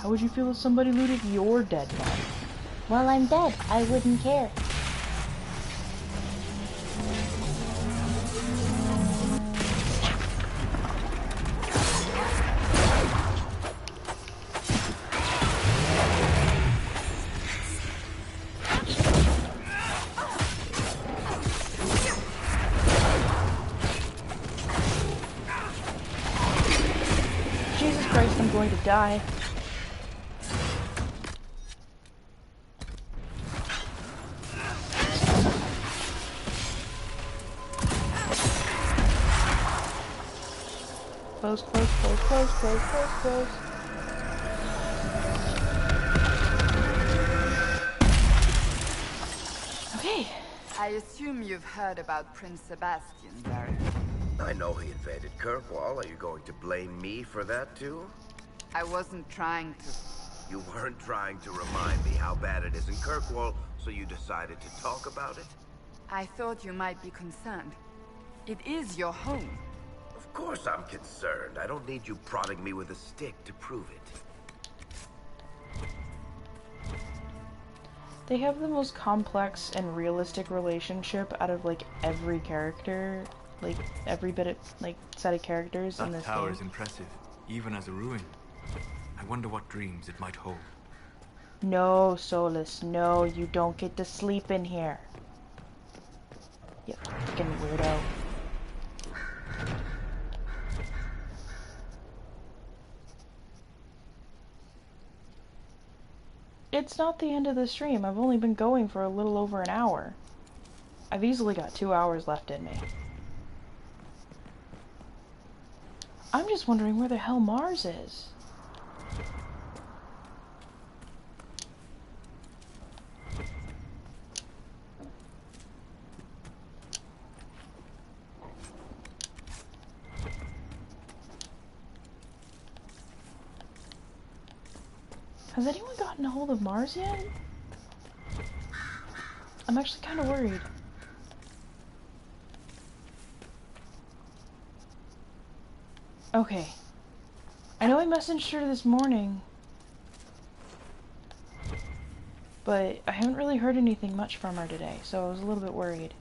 How would you feel if somebody looted your dead body? Well, I'm dead. I wouldn't care. Jesus Christ, I'm going to die. Close, close, close, close, close, close, close. Okay. I assume you've heard about Prince Sebastian, Varric. I know he invaded Kirkwall. Are you going to blame me for that, too? I wasn't trying to. You weren't trying to remind me how bad it is in Kirkwall, so you decided to talk about it? I thought you might be concerned. It is your home. Of course I'm concerned. I don't need you prodding me with a stick to prove it. They have the most complex and realistic relationship out of, like, every character. Like, every bit of, like, set of characters in this That tower game. is impressive, even as a ruin. I wonder what dreams it might hold. No, Solus, no, you don't get to sleep in here. You fucking weirdo. It's not the end of the stream. I've only been going for a little over an hour. I've easily got 2 hours left in me. I'm just wondering where the hell Mars is. Has anyone gotten a hold of Mars yet? I'm actually kind of worried. Okay. I know I messaged her this morning, but I haven't really heard anything much from her today, so I was a little bit worried.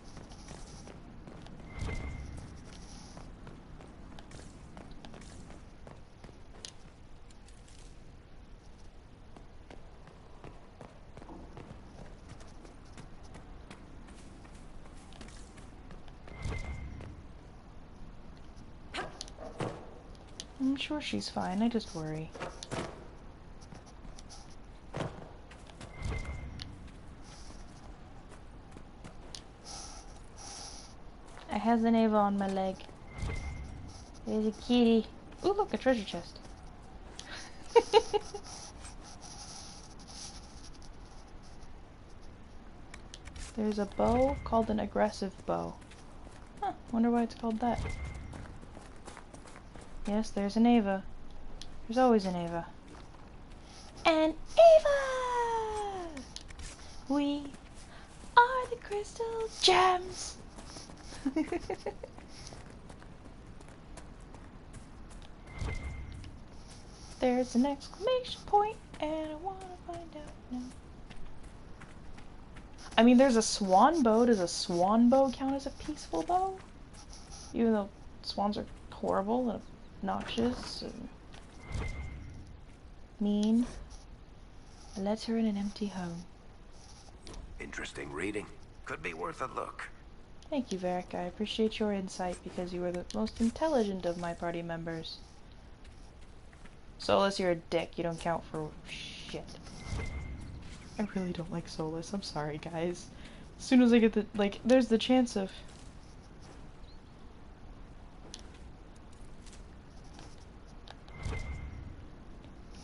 I'm sure she's fine, I just worry. I have an Ava on my leg. There's a kitty. Ooh, look, a treasure chest. There's a bow called an aggressive bow. Huh, wonder why it's called that. Yes, there's an Ava. There's always an Ava. An Ava! We are the crystal gems! There's an exclamation point, and I wanna find out now. I mean, there's a swan bow. Does a swan bow count as a peaceful bow? Even though swans are horrible and obnoxious and mean. A letter in an empty home. Interesting reading. Could be worth a look. Thank you, Varric. I appreciate your insight because you are the most intelligent of my party members. Solus, you're a dick. You don't count for shit. I really don't like Solus. I'm sorry, guys. As soon as I get the, like, there's the chance of...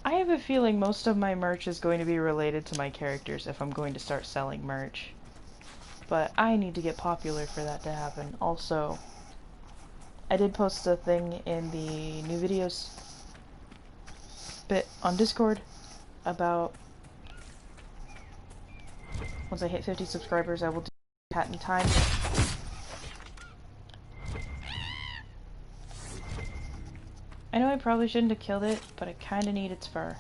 I have a feeling most of my merch is going to be related to my characters if I'm going to start selling merch. But I need to get popular for that to happen. Also, I did post a thing in the new videos bit on Discord about once I hit 50 subscribers I will do Hat in Time. I know I probably shouldn't have killed it, but I kinda need its fur.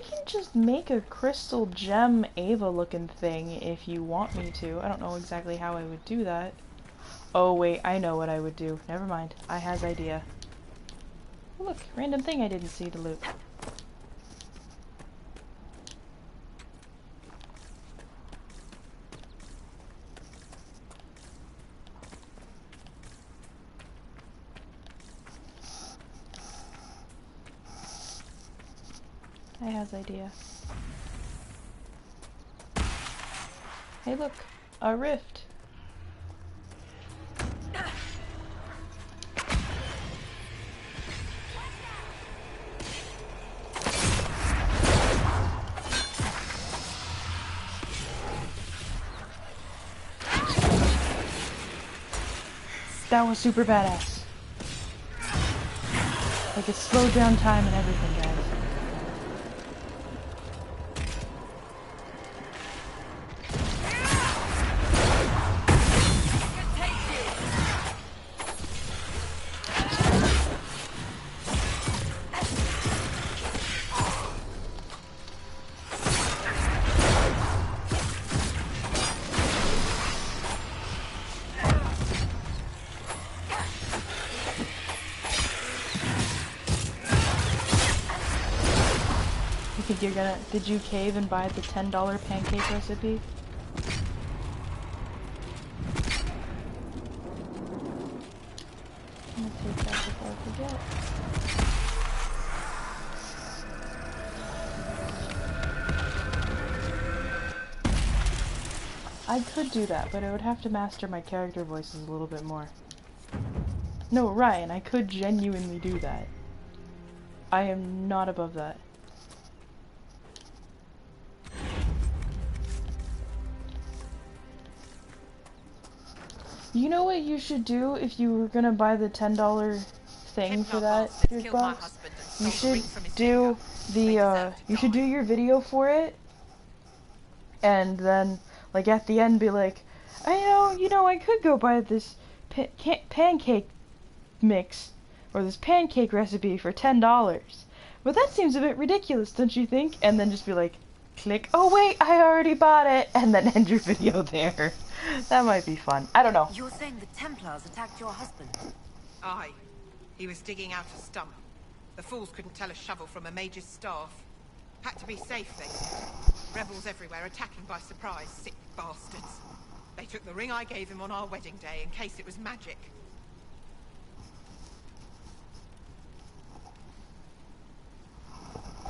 can just make a crystal gem Ava looking thing if you want me to. I don't know exactly how I would do that. Oh wait, I know what I would do. Never mind. I has idea. Oh, look, random thing I didn't see to loot. I has idea. Hey look, a rift. That was super badass. Like it slowed down time and everything, guys. You're gonna... Did you cave and buy the $10 pancake recipe? I'm gonna take that before I forget. I could do that, but I would have to master my character voices a little bit more. No, Ryan, I could genuinely do that. I am not above that. You know what you should do if you were gonna buy the $10 thing for that big box? You should do the you should do your video for it, and then like at the end be like, you know I could go buy this pancake mix or this pancake recipe for $10, but that seems a bit ridiculous, don't you think? And then just be like, click. Oh wait, I already bought it, and then end your video there. That might be fun. I don't know. You're saying the Templars attacked your husband? Aye. He was digging out a stump. The fools couldn't tell a shovel from a mage's staff. Had to be safe, they said. Rebels everywhere attacking by surprise, sick bastards. They took the ring I gave him on our wedding day in case it was magic.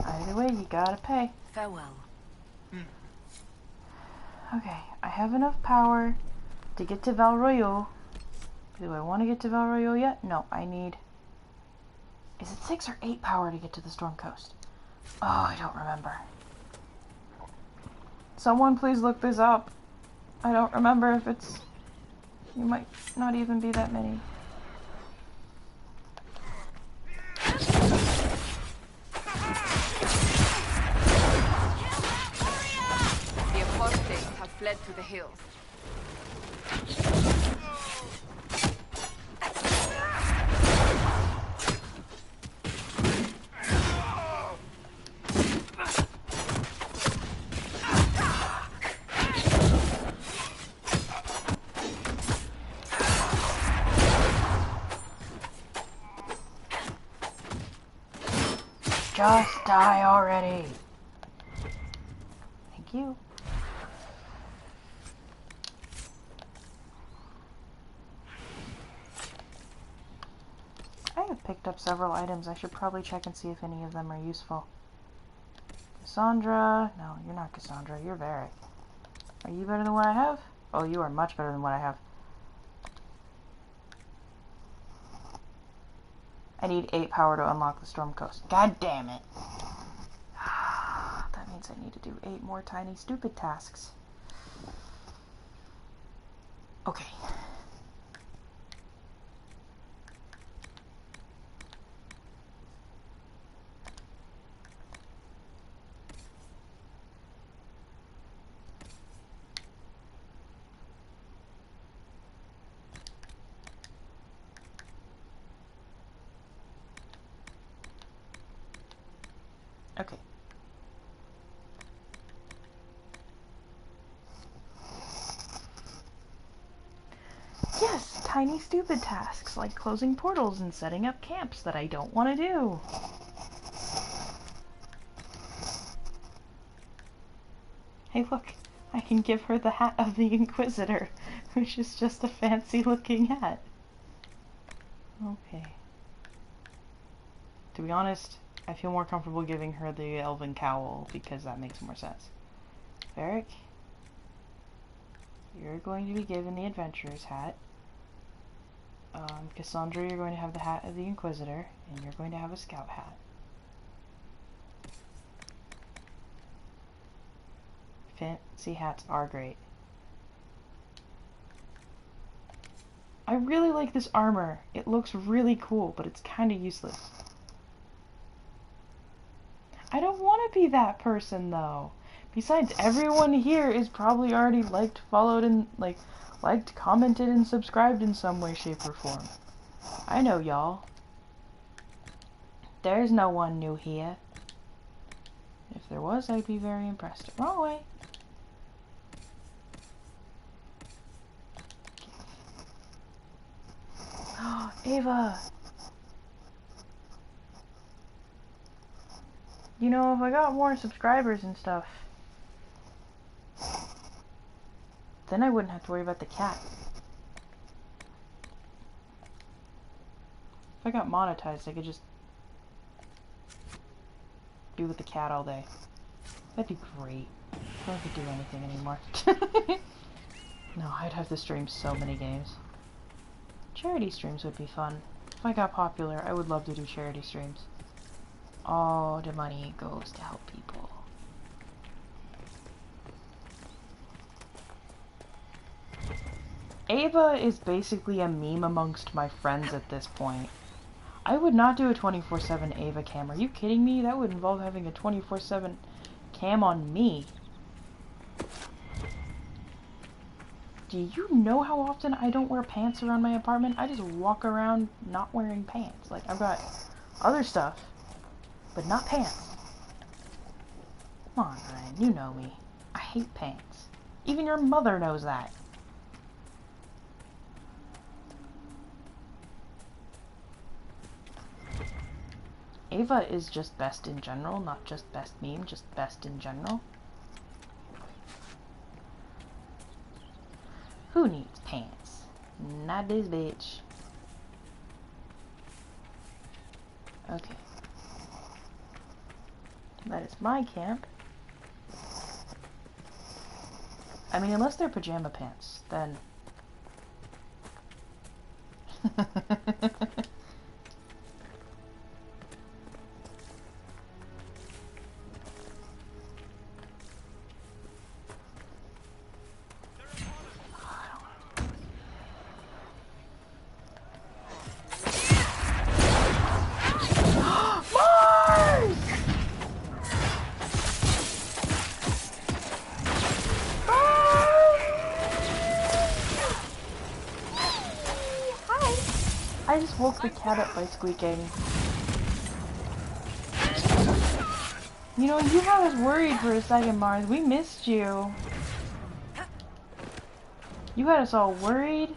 Either way, you gotta pay. Farewell. Okay, I have enough power to get to Val Royeaux. Do I want to get to Val Royeaux yet? No, I need... Is it 6 or 8 power to get to the Storm Coast? Oh, I don't remember. Someone please look this up. I don't remember if it's... You might not even be that many. Fled to the hills. Just die already. Thank you. I have picked up several items. I should probably check and see if any of them are useful. Cassandra. No, you're not Cassandra. You're Varric. Are you better than what I have? Oh, you are much better than what I have. I need 8 power to unlock the Storm Coast. God damn it. That means I need to do 8 more tiny stupid tasks. Okay. Okay. tiny stupid tasks like closing portals and setting up camps that I don't want to do. Hey look, I can give her the hat of the Inquisitor, which is just a fancy looking hat. Okay. To be honest, I feel more comfortable giving her the elven cowl because that makes more sense. Varric, you're going to be given the Adventurer's hat. Cassandra, you're going to have the hat of the Inquisitor, and you're going to have a Scout hat. Fancy hats are great. I really like this armor. It looks really cool, but it's kind of useless. I don't want to be that person, though. Besides, everyone here is probably already liked, followed, and, liked, commented, and subscribed in some way, shape, or form. I know y'all. There's no one new here. If there was, I'd be very impressed. Wrong way. Ava! You know, if I got more subscribers and stuff, then I wouldn't have to worry about the cat. If I got monetized, I could just be with the cat all day. That'd be great. I don't have to do anything anymore. No, I'd have to stream so many games. Charity streams would be fun. If I got popular, I would love to do charity streams. All the money goes to help people. Ava is basically a meme amongst my friends at this point. I would not do a 24/7 Ava cam. Are you kidding me? That would involve having a 24/7 cam on me. Do you know how often I don't wear pants around my apartment? I just walk around not wearing pants. Like, I've got other stuff, but not pants. Come on, Ryan, you know me. I hate pants. Even your mother knows that. Ava is just best in general, not just best meme, just best in general. Who needs pants? Not this bitch. Okay. That is my camp. I mean, unless they're pajama pants, then... I just woke the cat up by squeaking. You know, you had us worried for a second, Mars. We missed you. You had us all worried,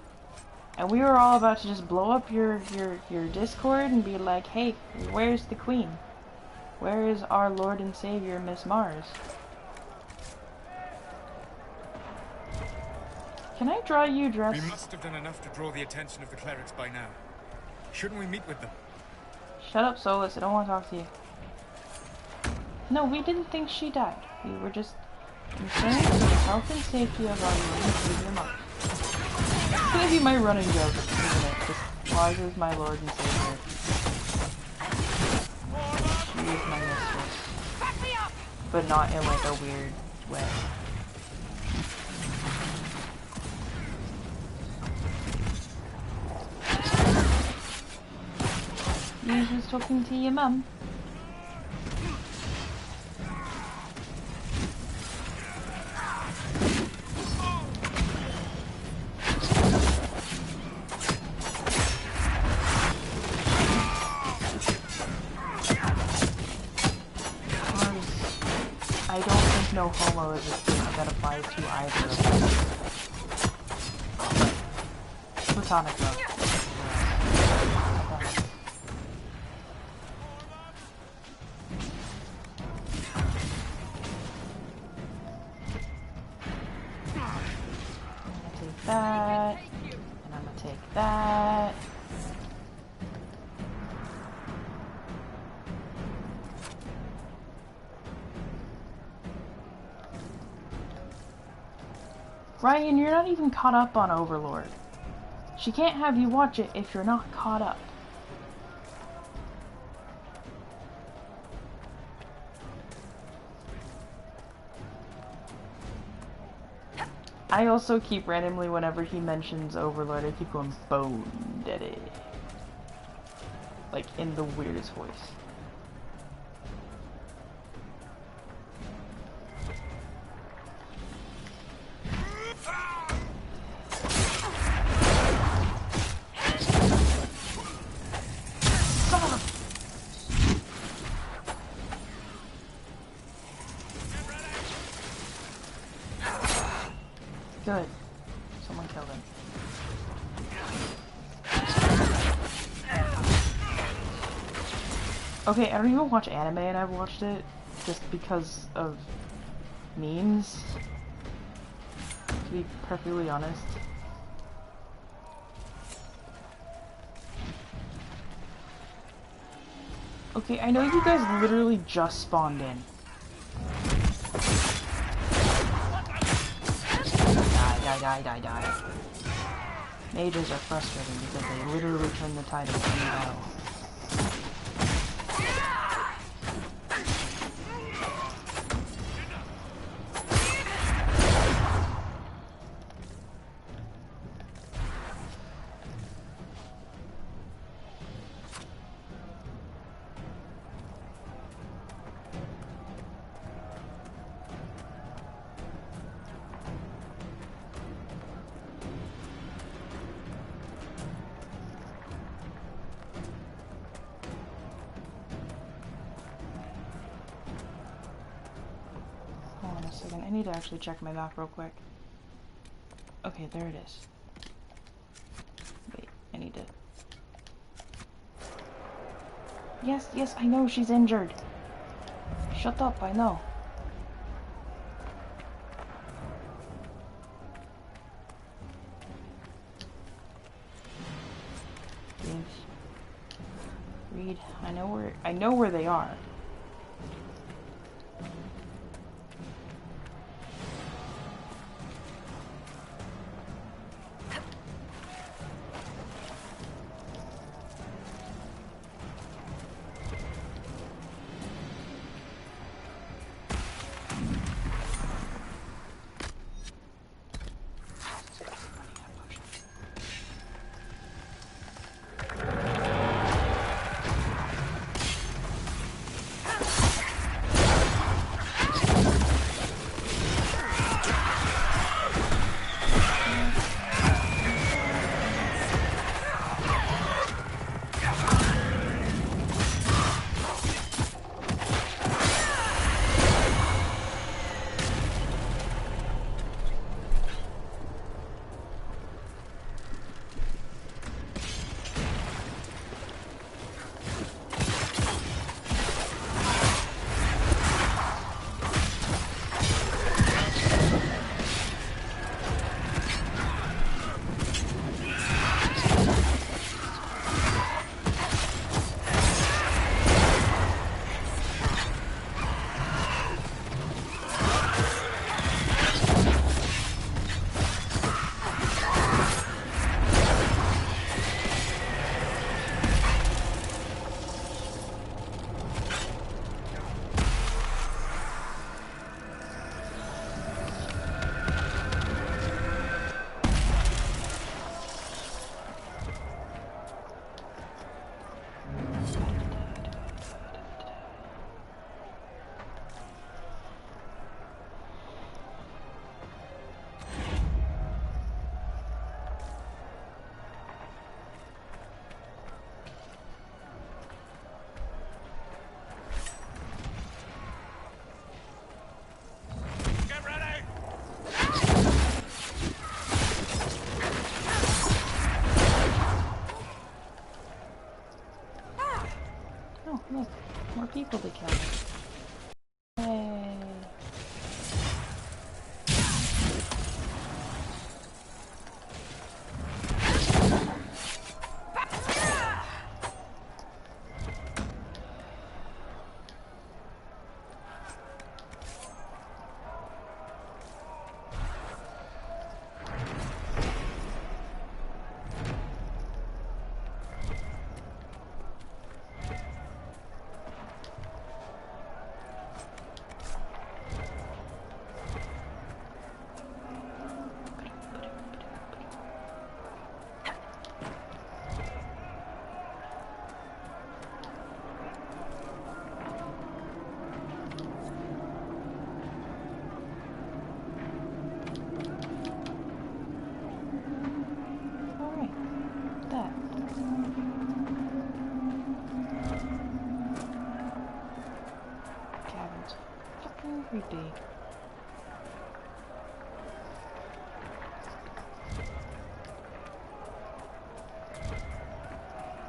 and we were all about to just blow up your Discord and be like, hey, where's the Queen? Where is our Lord and Savior, Miss Mars? Can I draw you dressed? We must have done enough to draw the attention of the clerics by now. Shouldn't we meet with them? Shut up, Solus. I don't want to talk to you. No, we didn't think she died. We were just concerned for the health and safety of our Lord and Savior Mars. It's gonna be my running joke, isn't it? Just Mars is my Lord and Savior. She is my mistress. But not in like a weird way. You was talking to your mum. I don't think no homo is a thing that applies to either of them. We're tonic though. That, and I'm gonna take that. Ryan, you're not even caught up on Overlord. She can't have you watch it if you're not caught up. I also keep randomly, whenever he mentions Overlord, I keep going Bone Daddy. Like, in the weirdest voice. Good. Someone killed him. Okay, I don't even watch anime, and I've watched it just because of memes, to be perfectly honest. Okay, I know you guys literally just spawned in. Die. Mages are frustrating because they literally turn the tide of any battle. I need to actually check my map real quick. Okay, there it is. Wait, I need to... Yes, I know she's injured. Shut up, I know. James. Reed, I know where they are. Oh, creepy.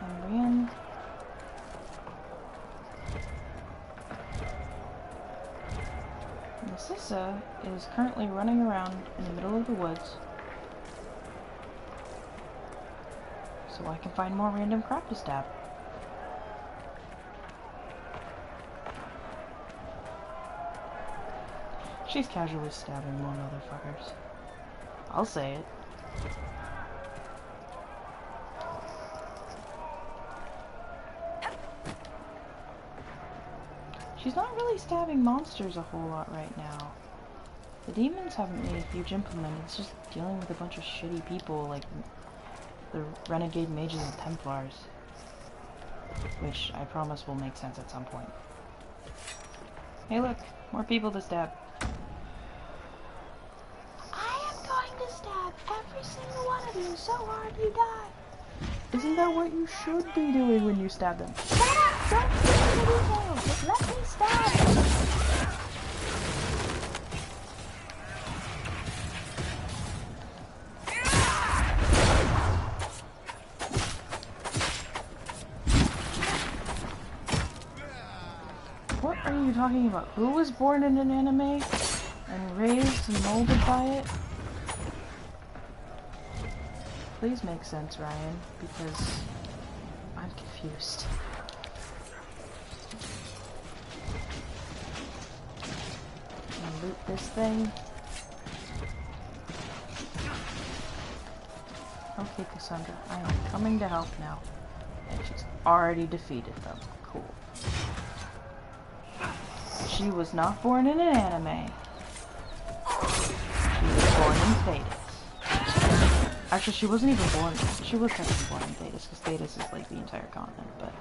And Brienne. Narcissa is currently running around in the middle of the woods, so I can find more random crap to stab. She's casually stabbing more motherfuckers. I'll say it. She's not really stabbing monsters a whole lot right now. The demons haven't made a huge implement. It's just dealing with a bunch of shitty people like the renegade mages and Templars. Which I promise will make sense at some point. Hey look, more people to stab. I am going to stab every single one of you so hard you die. Isn't that what you should be doing when you stab them? Shut up! Don't give me the details! Just let me stab! What are you talking about? Who was born in an anime and raised and molded by it? Please make sense, Ryan, because I'm confused. And loot this thing. Okay, Cassandra, I am coming to help now. And she's already defeated them. Cool. She was not born in an anime. She was born in Thetis. Actually, she wasn't even born. She was technically born in Thetis, because Thetis is like the entire continent, but.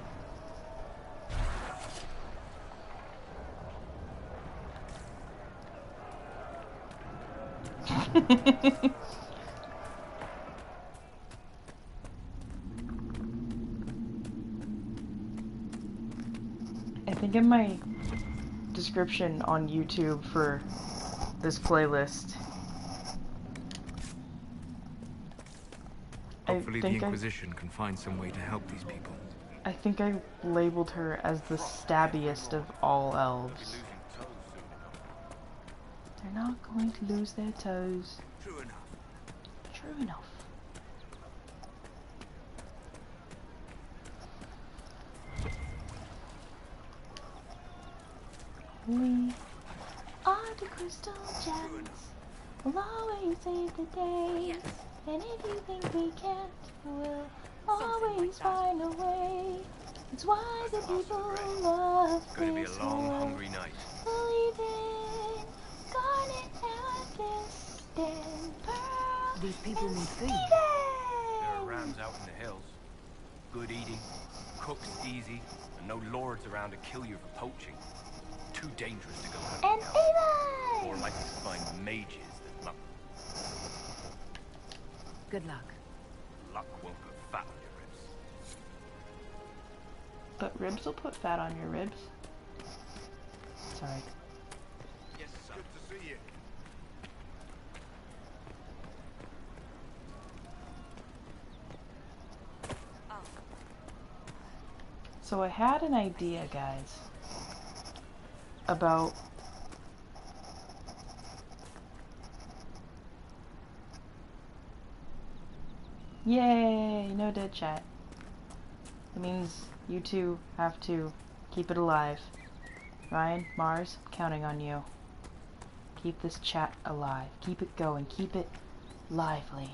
I think in my description on YouTube for this playlist, hopefully the Inquisition can find some way to help these people. I think I labeled her as the stabbiest of all elves. They're not going to lose their toes. True enough. True enough. We are the crystal gems. We'll always save the day. And if you think we can't, we'll always find a way. It's why the people love It's going to be a long, hungry night. Believe in garnet, amethyst, and pearl. These people need food. There are rams out in the hills. Good eating, cooked easy, and no lords around to kill you for poaching. Too dangerous to go hunting now. More likely to find mages than luck. Good luck. Luck won't put fat on your ribs. But ribs will put fat on your ribs. Sorry. Yes, sir. Good to see you. So I had an idea, guys, about yay, no dead chat. It means you two have to keep it alive. Ryan, Mars, I'm counting on you. Keep this chat alive. Keep it going. Keep it lively.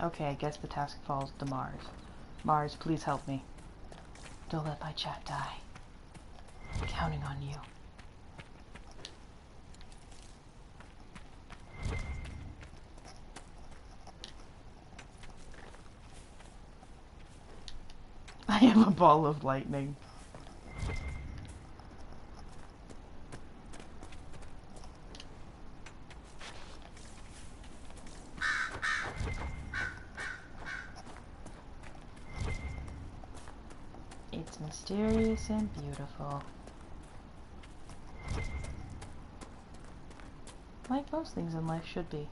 Okay, I guess the task falls to Mars. Mars, please help me. Don't let my chat die. I'm counting on you. I am a ball of lightning. It's mysterious and beautiful. Like most things in life should be.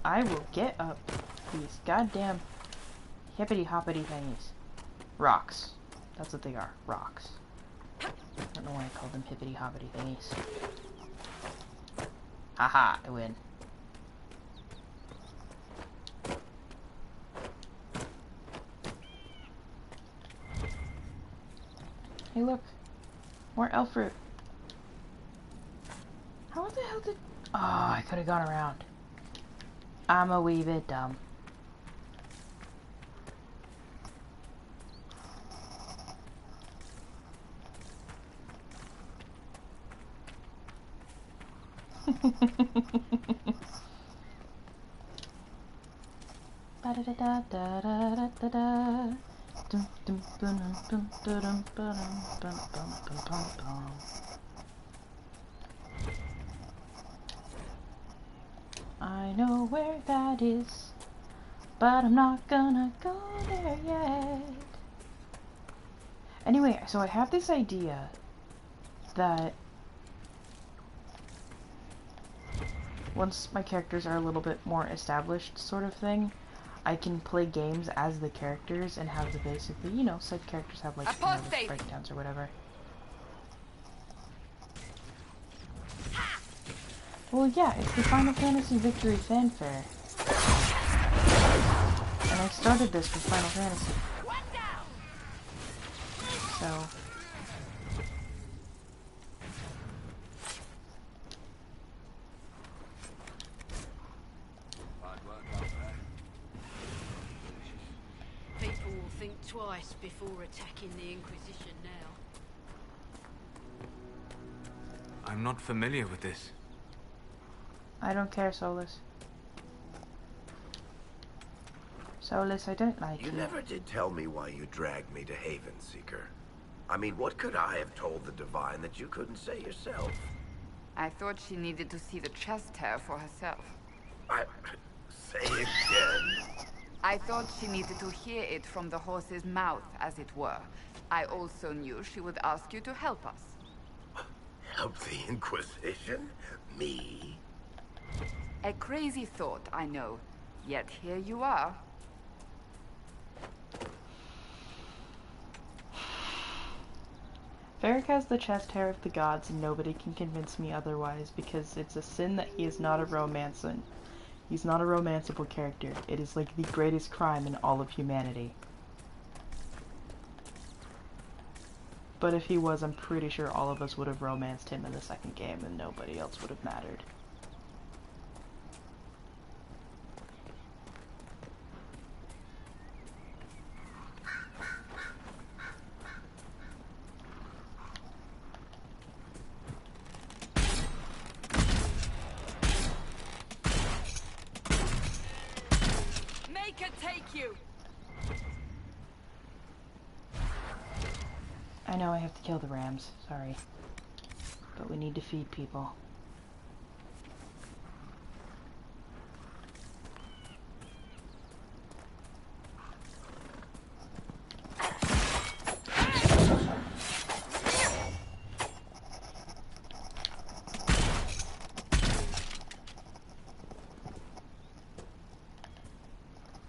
I will get up these goddamn hippity-hoppity thingies. Rocks. That's what they are. Rocks. I don't know why I called them hippity-hoppity thingies. Haha, I win. Hey look. More elf fruit. How the hell did... Oh, I could have gone around. I'm a wee bit dumb. I know where that is, but I'm not gonna go there yet. Anyway, so I have this idea that once my characters are a little bit more established, sort of thing, I can play games as the characters and have the basically, you know, side characters have like breakdowns or whatever. Well, yeah, it's the Final Fantasy Victory Fanfare. And I started this with Final Fantasy. So... People will think twice before attacking the Inquisition now. I'm not familiar with this. I don't care, Solus. Solus, I don't like you. You never did tell me why you dragged me to Haven, Seeker. I mean, what could I have told the Divine that you couldn't say yourself? I thought she needed to see the chest hair for herself. Say again. I thought she needed to hear it from the horse's mouth, as it were. I also knew she would ask you to help us. Help the Inquisition? Me? A crazy thought, I know. Yet here you are. Varric has the chest hair of the gods, and nobody can convince me otherwise, because it's a sin that he is not a romancer. He's not a romanceable character. It is like the greatest crime in all of humanity. But if he was, I'm pretty sure all of us would have romanced him in the second game, and nobody else would have mattered. I know I have to kill the rams, sorry. But we need to feed people.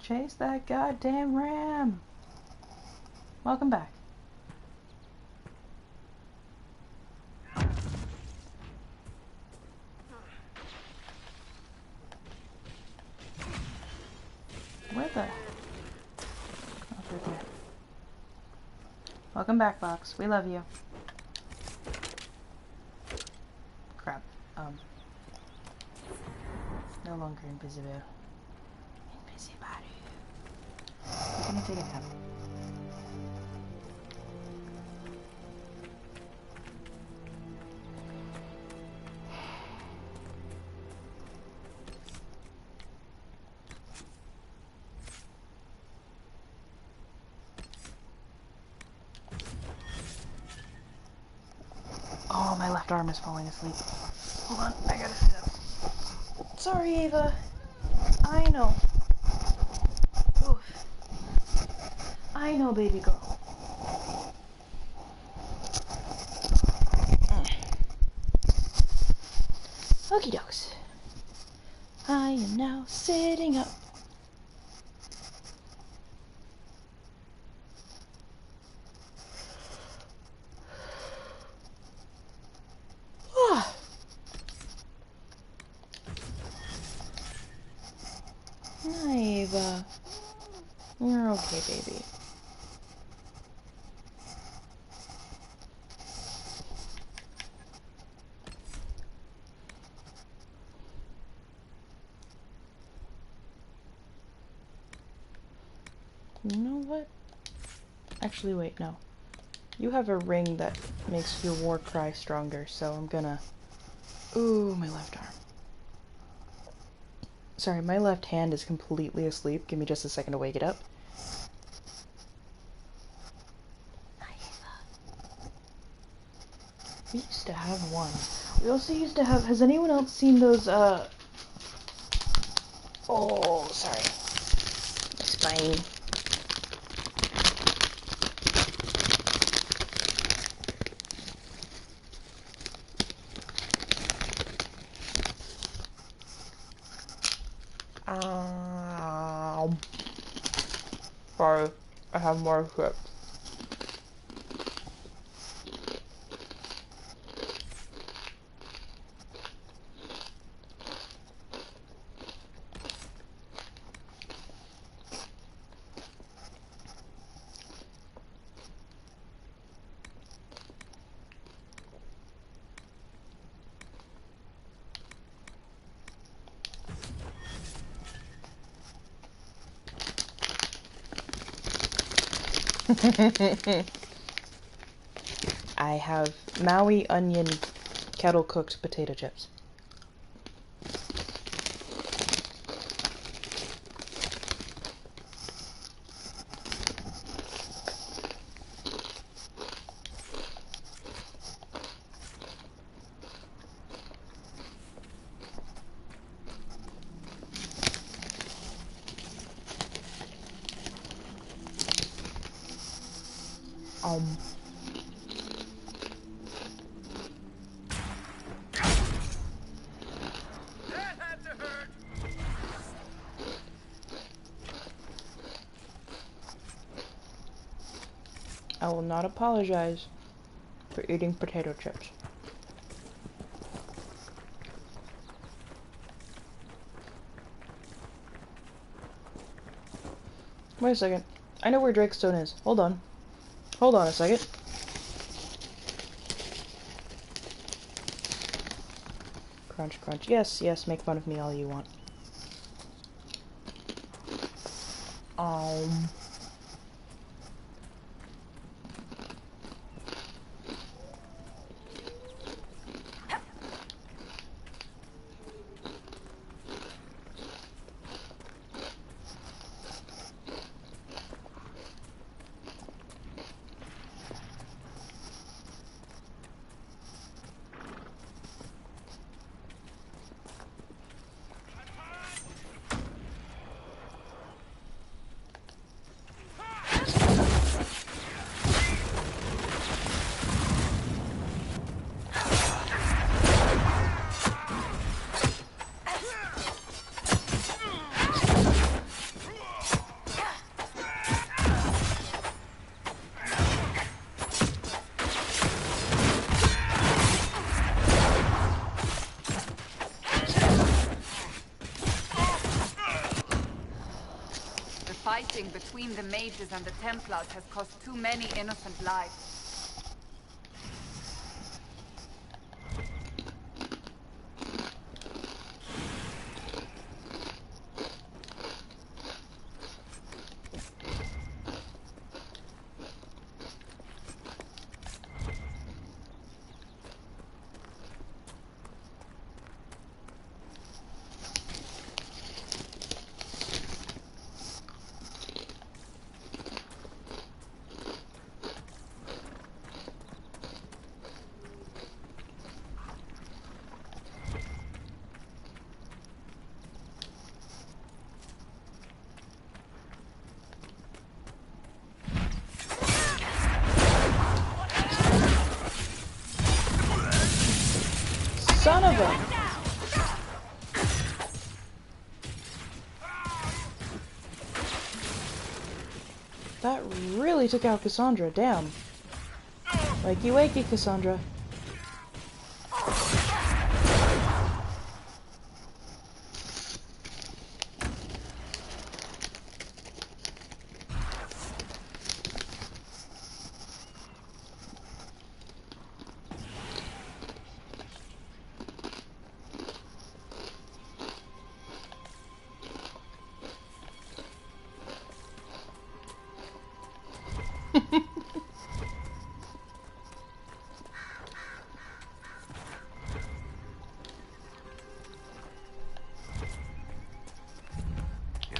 Chase that goddamn ram! Welcome back. Where the... Oh, through here. Welcome back, Fox. We love you. Crap. No longer invisible. Invisible. I'm gonna take a nap. Oh, my luck. left arm is falling asleep. Hold on, I gotta sit up. Sorry, Ava. I know. Oof. I know, baby girl. Okie dokes. I am now sitting up. Ava. You're okay, baby. You know what? Actually, wait, no. You have a ring that makes your war cry stronger, so I'm gonna... Ooh, my left arm. Sorry, my left hand is completely asleep. Give me just a second to wake it up. We used to have one. We also used to have... Has anyone else seen those, Oh, sorry. It's fine. Sorry, I have more chips. I have Maui onion kettle cooked potato chips. I will not apologize for eating potato chips. Wait a second. I know where Drakestone is. Hold on. Hold on a second. Crunch, crunch. Yes, yes, make fun of me all you want. Fighting between the mages and the Templars has cost too many innocent lives. Son of a... That really took out Cassandra, damn. Wakey wakey, Cassandra. You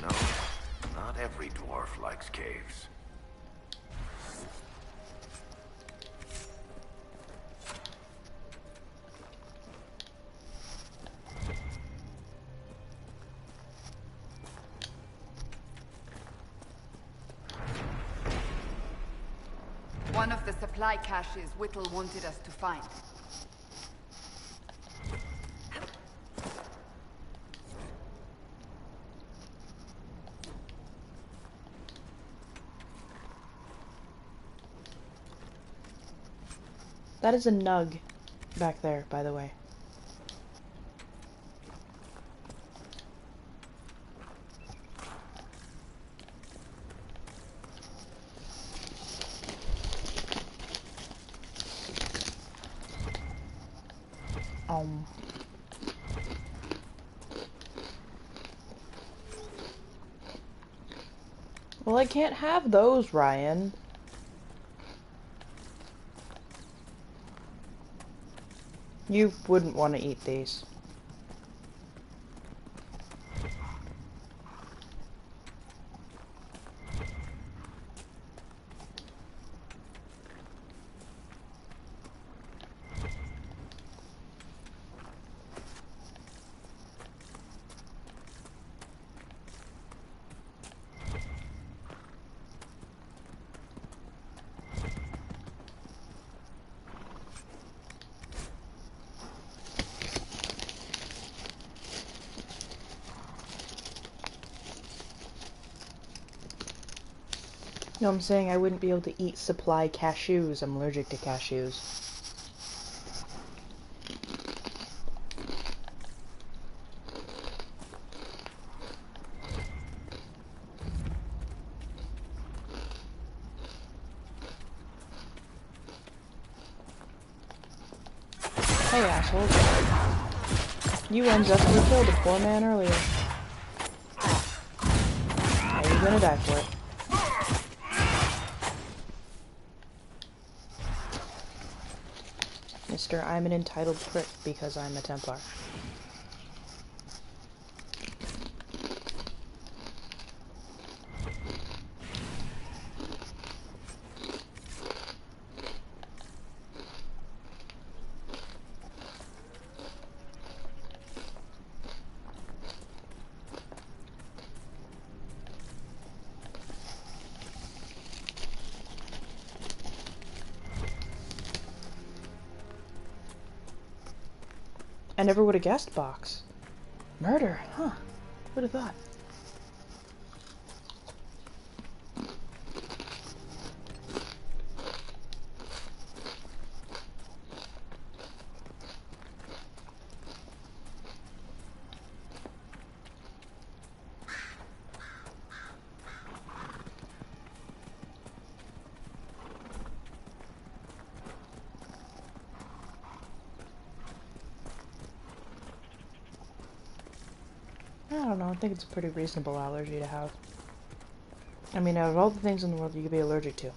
know, not every dwarf likes caves. One of the supply caches Whittle wanted us to find. That is a nug back there, by the way. Well, I can't have those, Ryan. You wouldn't want to eat these. No, I'm saying I wouldn't be able to eat supply cashews. I'm allergic to cashews. Hey, assholes. You unjustly killed a poor man earlier. Now you're gonna die for it. Mister, I'm an entitled prick because I'm a Templar. I never would have guessed box. Murder, huh? Would have thought. I don't know, I think it's a pretty reasonable allergy to have. I mean, out of all the things in the world you could be allergic to,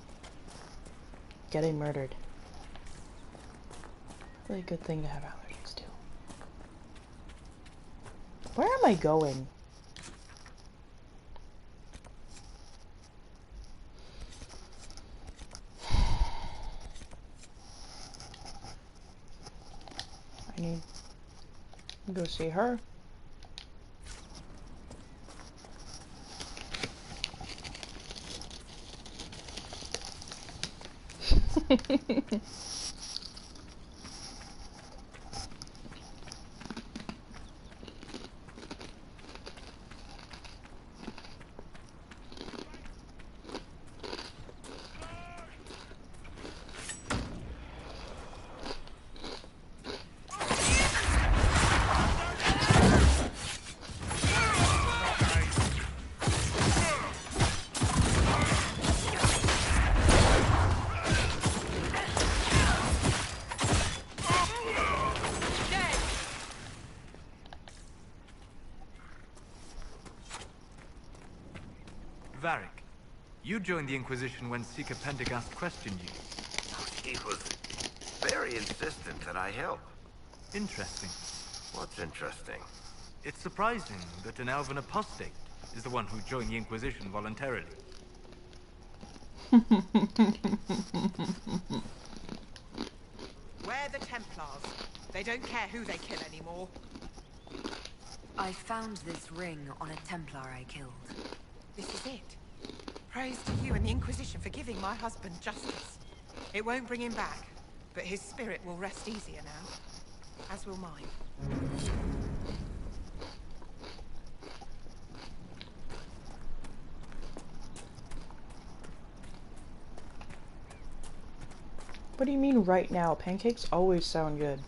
getting murdered. Really good thing to have allergies to. Where am I going? I need to go see her. Varric, you joined the Inquisition when Seeker Pendergast questioned you. He was very insistent that I help. Interesting. What's interesting? It's surprising that an elven apostate is the one who joined the Inquisition voluntarily. Where the Templars? They don't care who they kill anymore. I found this ring on a Templar I killed. This is it. Praise to you and the Inquisition for giving my husband justice. It won't bring him back, but his spirit will rest easier now. As will mine. What do you mean right now? Pancakes always sound good.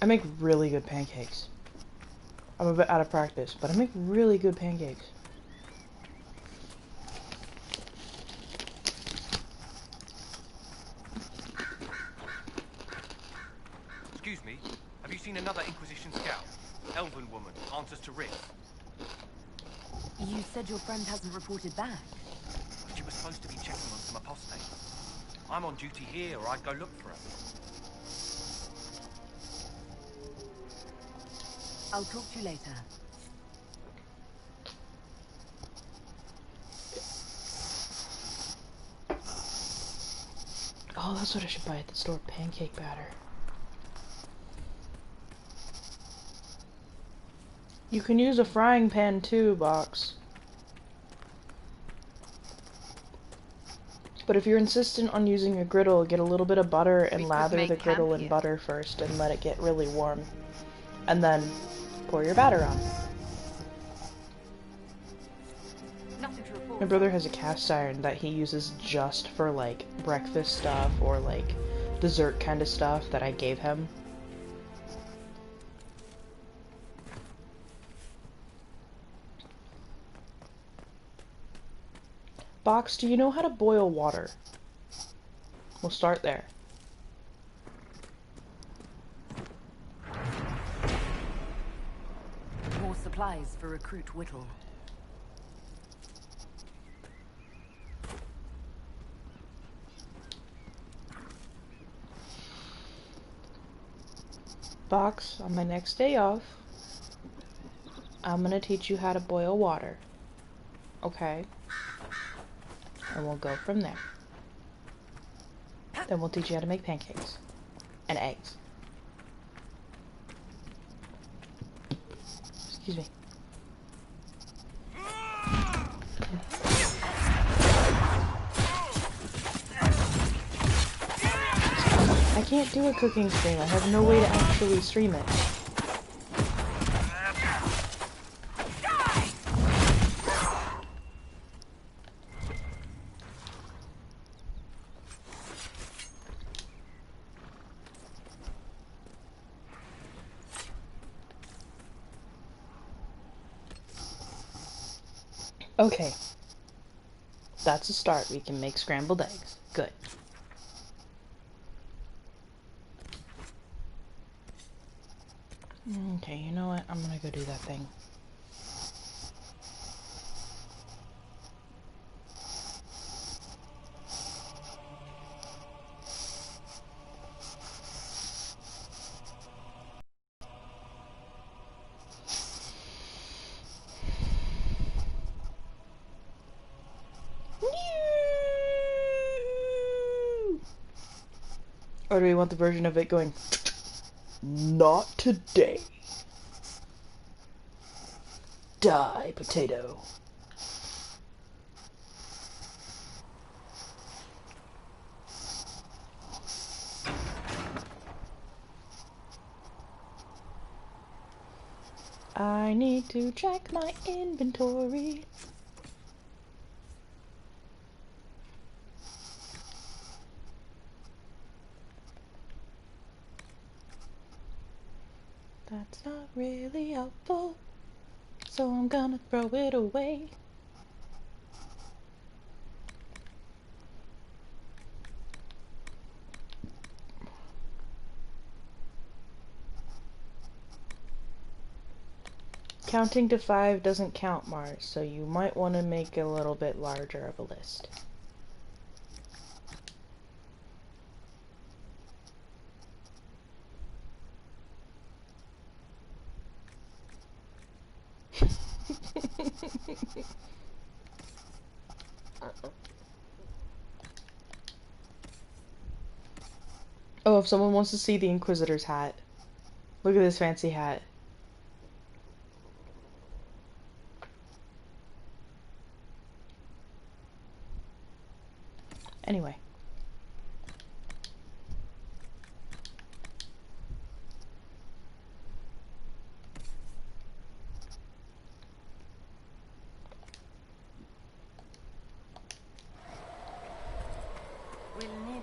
I make really good pancakes. I'm a bit out of practice, but I make really good pancakes. Excuse me, have you seen another Inquisition scout? Elven woman, answers to Rick. You said your friend hasn't reported back. She was supposed to be checking on some apostates. I'm on duty here, or I'd go look for her. I'll talk to you later. Oh, that's what I should buy at the store. Pancake batter. You can use a frying pan too, Box. But if you're insistent on using a griddle, get a little bit of butter and lather the griddle in butter first and let it get really warm. And then pour your batter on. My brother has a cast iron that he uses just for like breakfast stuff or like dessert kind of stuff that I gave him. Box, do you know how to boil water? We'll start there. More supplies for Recruit Whittle. Box, on my next day off, I'm gonna teach you how to boil water. Okay? And we'll go from there. Then we'll teach you how to make pancakes. And eggs. Excuse me. I can't do a cooking stream. I have no way to actually stream it. Okay. That's a start. We can make scrambled eggs. Good. Okay, you know what? I'm gonna go do that thing. Or do we want the version of it going, not today? Die, potato. I need to check my inventory. That's not really helpful, so I'm gonna throw it away. counting to 5 doesn't count, Mars, so you might want to make a little bit larger of a list. Oh, if someone wants to see the Inquisitor's hat, look at this fancy hat. Anyway. We'll need...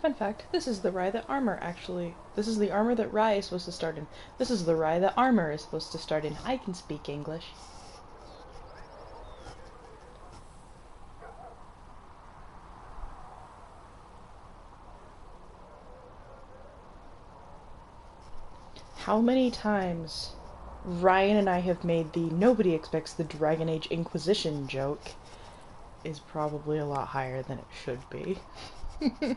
Fun fact, this is the Rye that armor actually... This is the armor that Rye is supposed to start in. This is the Rye that armor is supposed to start in. I can speak English. How many times Ryan and I have made the nobody expects the Dragon Age Inquisition joke is probably a lot higher than it should be. And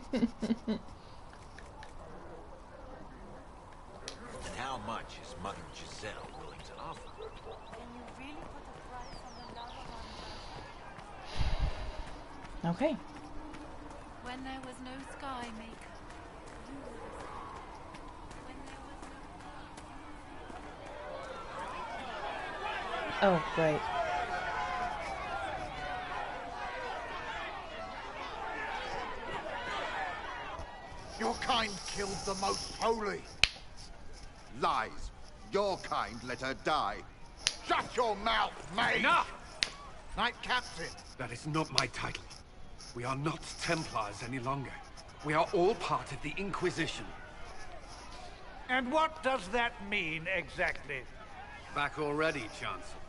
how much is Mother Giselle willing to offer? Can you really put a price on the love of Okay. When there was no sky maker, you were the sky. When there was no... Oh, right. Your kind killed the most holy. Lies. Your kind let her die. Shut your mouth, mate! Enough! Knight Captain. That is not my title. We are not Templars any longer. We are all part of the Inquisition. And what does that mean, exactly? Back already, Chancellor.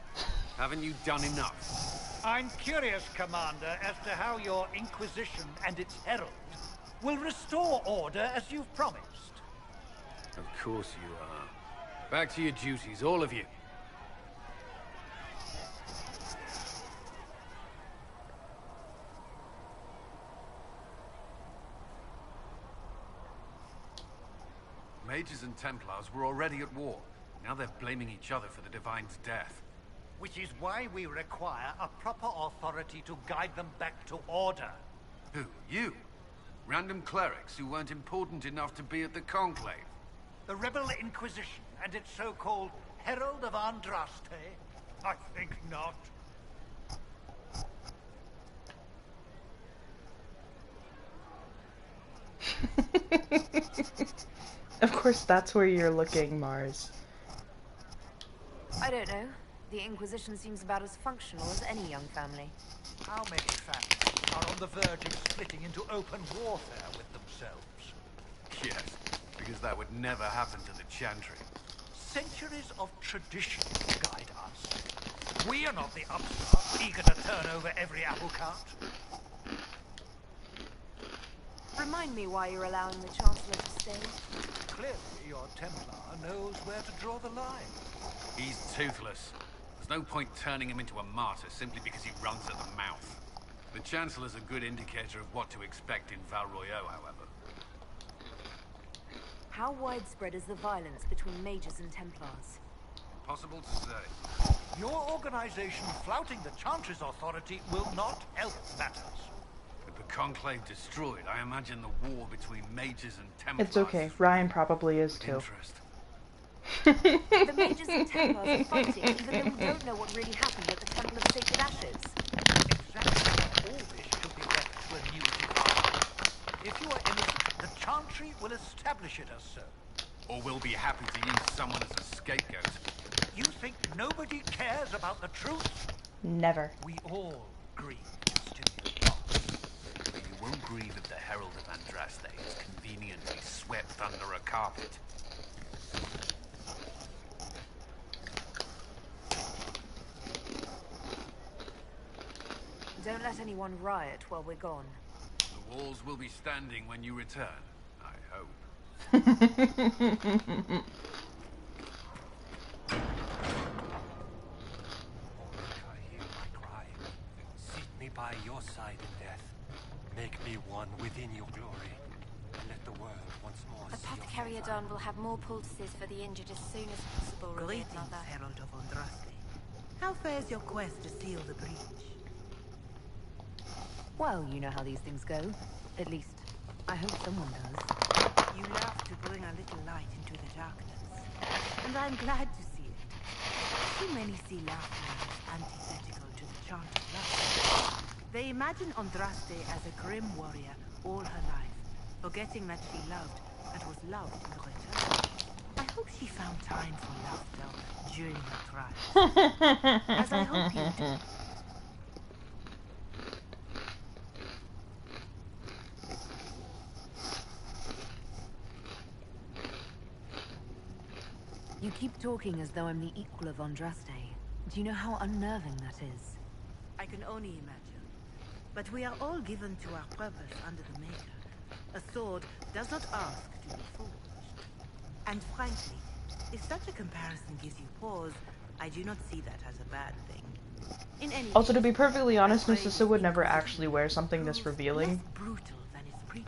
Haven't you done enough? I'm curious, Commander, as to how your Inquisition and its herald will restore order as you've promised. Of course you are. Back to your duties, all of you. Mages and Templars were already at war. Now they're blaming each other for the Divine's death. Which is why we require a proper authority to guide them back to order. Who? You? Random clerics who weren't important enough to be at the Conclave? The Rebel Inquisition and its so-called Herald of Andraste? I think not. Of course, that's where you're looking, Mars. I don't know. The Inquisition seems about as functional as any young family. How many families are on the verge of splitting into open warfare with themselves? Yes, because that would never happen to the Chantry. Centuries of tradition guide us. We are not the upstart, eager to turn over every apple cart. Remind me why you're allowing the Chancellor to stay. Clearly, your Templar knows where to draw the line. He's toothless. There's no point turning him into a martyr simply because he runs at the mouth. The Chancellor's a good indicator of what to expect in Val Royeaux, however. How widespread is the violence between mages and Templars? Impossible to say. Your organization flouting the Chantry's authority will not help matters. With the Conclave destroyed, I imagine the war between mages and Templars... It's okay. Ryan probably is too. Interest. The mages and Templars are fighting, even though we don't know what really happened at the Temple of Sacred Ashes. Exactly. All this should be left to a new divine. If you are innocent, the Chantry will establish it as so. Or we'll be happy to use someone as a scapegoat. You think nobody cares about the truth? Never. We all grieve, Justinian. But you won't grieve if the Herald of Andraste is conveniently swept under a carpet. Don't let anyone riot while we're gone. The walls will be standing when you return, I hope. Seat me by your side in death. Make me one within your glory. And let the world once more see your Apothecary Adon will have more poultices for the injured as soon as possible, Revered Greetings, Mother. Herald of Andraste. How fares your quest to seal the breach? Well, you know how these things go. At least, I hope someone does. You love to bring a little light into the darkness. And I'm glad to see it. Too many see laughter as antithetical to the chant of love. They imagine Andraste as a grim warrior all her life, forgetting that she loved and was loved in return. I hope she found time for laughter during her trials. As I hope you do. You keep talking as though I'm the equal of Andraste. Do you know how unnerving that is? I can only imagine. But we are all given to our purpose under the Maker. A sword does not ask to be forged. And frankly, if such a comparison gives you pause, I do not see that as a bad thing. In any Also, to be case, perfectly honest, Narcissa would never actually wear something this revealing.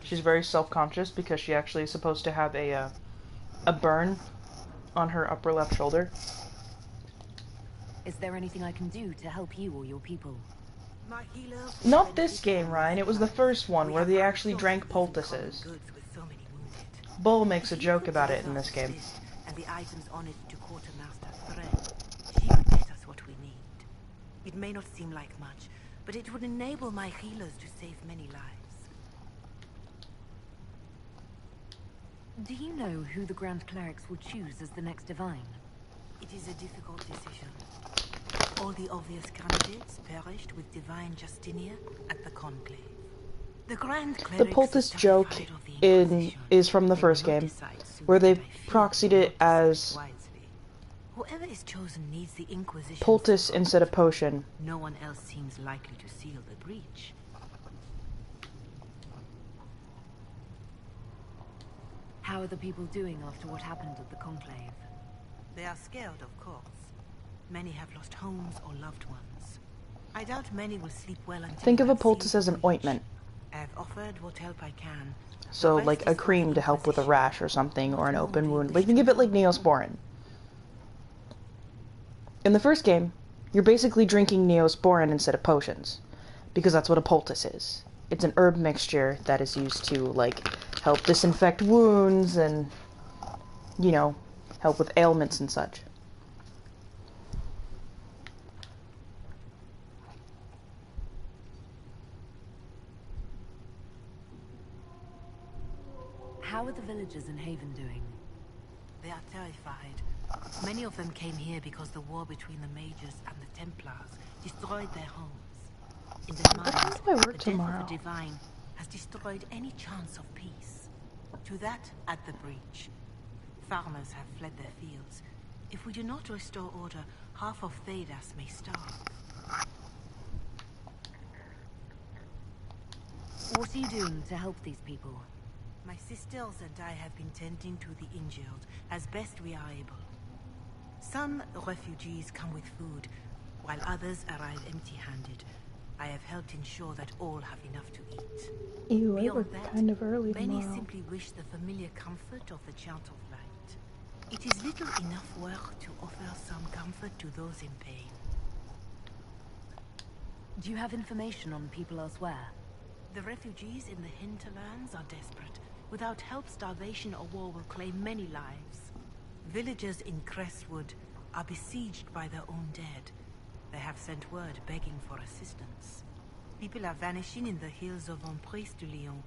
She's very self-conscious because she actually is supposed to have a burn on her upper left shoulder. Is there anything I can do to help you or your people? Not this game, Ryan. It was the first one where they actually drank poultices. Bull makes a joke about it in this game. And the items on it to Quartermaster Thread. She would get us what we need. It may not seem like much, but it would enable my healers to save many lives. Do you know who the Grand Clerics will choose as the next divine? It is a difficult decision. All the obvious candidates perished with Divine Justinia at the Conclave. The Grand Clerics The poultice joke is from the first game, where they proxied it as whoever is chosen needs the Inquisition poultice instead of potion. No one else seems likely to seal the breach. How are the people doing after what happened at the Conclave? They are scared, of course. Many have lost homes or loved ones. I doubt many will sleep well until Think of a poultice as an ointment. I have offered what help I can. So, like a cream to help with a rash or something, or an open wound. We can give it like Neosporin. In the first game, you're basically drinking Neosporin instead of potions, because that's what a poultice is. It's an herb mixture that is used to, like, help disinfect wounds and, you know, help with ailments and such. How are the villagers in Haven doing? They are terrified. Many of them came here because the war between the Mages and the Templars destroyed their homes. In their minds, the death of a divine has destroyed any chance of peace. To that, at the breach. Farmers have fled their fields. If we do not restore order, half of Thedas may starve. What are you doing to help these people? My sisters and I have been tending to the injured as best we are able. Some refugees come with food, while others arrive empty-handed. I have helped ensure that all have enough to eat. Ew, I Beyond work that, kind of early many tomorrow. simply wish the familiar comfort of the Chant of Light. It is little enough work to offer some comfort to those in pain. Do you have information on people elsewhere? The refugees in the hinterlands are desperate. Without help, starvation or war will claim many lives. Villagers in Crestwood are besieged by their own dead. They have sent word begging for assistance. People are vanishing in the hills of Emprise de Lyon.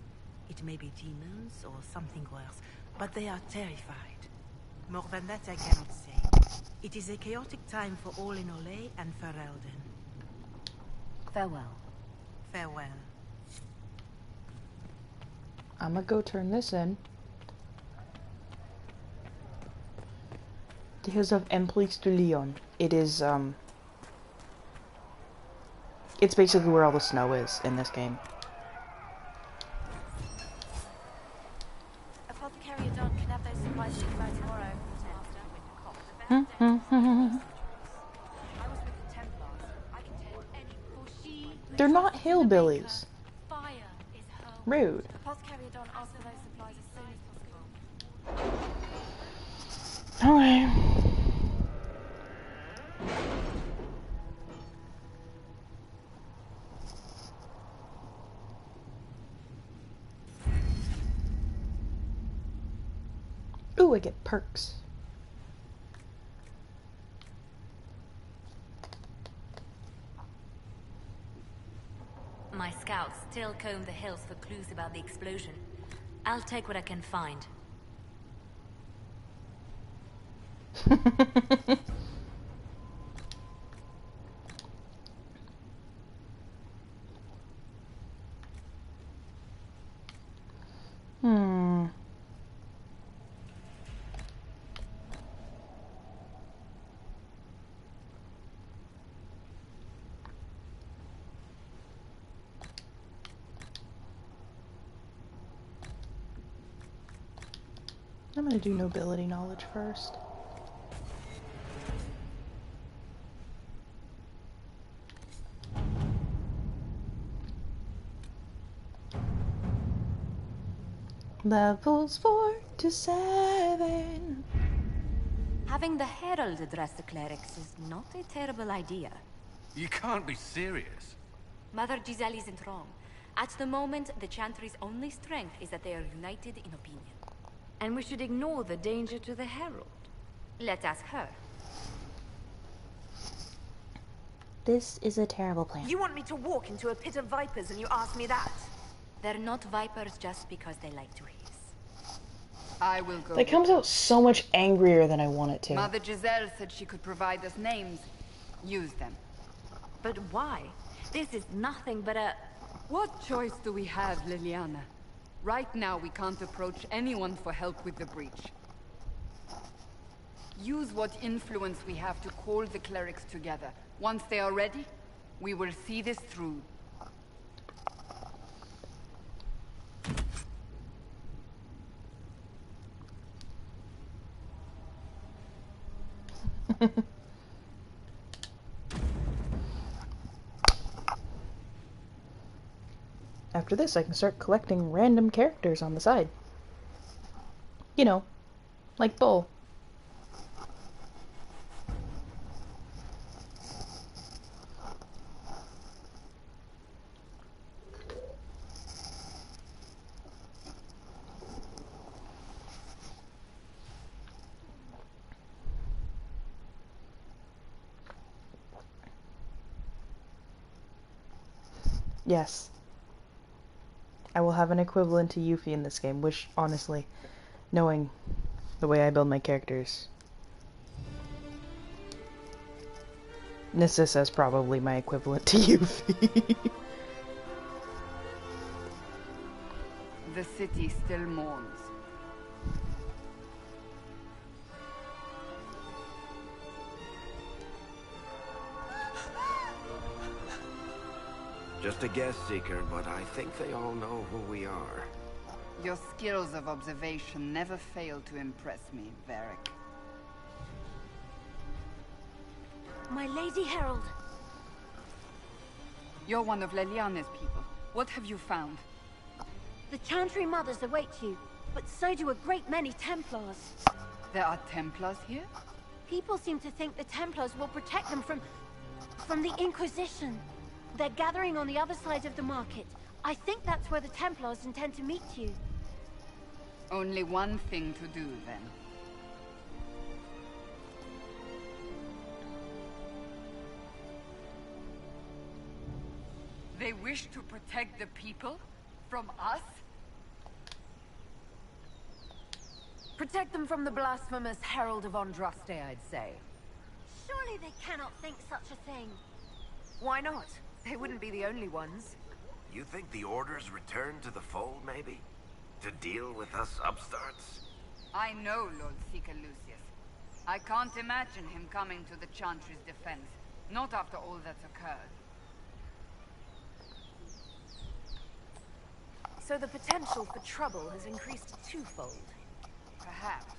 It may be demons or something worse, but they are terrified. More than that I cannot say. It is a chaotic time for all in Olay and Ferelden. Farewell. Farewell. I'm gonna go turn this in. The hills of Emprise de Lyon. It is, it's basically where all the snow is in this game. Apothecary Don can have those supplies due by tomorrow. Hmm. I was with the Templars. I can tell any... They're not hillbillies. Fire is her... Rude. Apothecary Don asked for those supplies as soon as possible. Alright. Ooh, I get perks. My scouts still comb the hills for clues about the explosion. I'll take what I can find. I'm gonna do nobility knowledge first. Levels 4 to 7. Having the Herald address the clerics is not a terrible idea. You can't be serious. Mother Giselle isn't wrong. At the moment, the Chantry's only strength is that they are united in opinion. And we should ignore the danger to the Herald. Let's ask her. This is a terrible plan. You want me to walk into a pit of vipers and you ask me that? They're not vipers just because they like to hiss. I will go. That comes out so much angrier than I want it to. Mother Giselle said she could provide us names. Use them. But why? This is nothing but a... What choice do we have, Liliana? Right now, we can't approach anyone for help with the breach. Use what influence we have to call the clerics together. Once they are ready, we will see this through. After this, I can start collecting random characters on the side. You know, like Bull. Yes. I will have an equivalent to Yuffie in this game, which, honestly, knowing the way I build my characters, Narcissa's probably my equivalent to Yuffie. The city still mourns. Just a guest seeker, but I think they all know who we are. Your skills of observation never fail to impress me, Varric. My Lady Herald. You're one of Leliana's people. What have you found? The Chantry Mothers await you, but so do a great many Templars. There are Templars here? People seem to think the Templars will protect them from the Inquisition. They're gathering on the other side of the market. I think that's where the Templars intend to meet you. Only one thing to do, then. They wish to protect the people? From us? Protect them from the blasphemous Herald of Andraste, I'd say. Surely they cannot think such a thing. Why not? They wouldn't be the only ones. You think the Order's returned to the fold, maybe? To deal with us upstarts? I know Lord Seeker Lucius. I can't imagine him coming to the Chantry's defense. Not after all that's occurred. So the potential for trouble has increased twofold. Perhaps.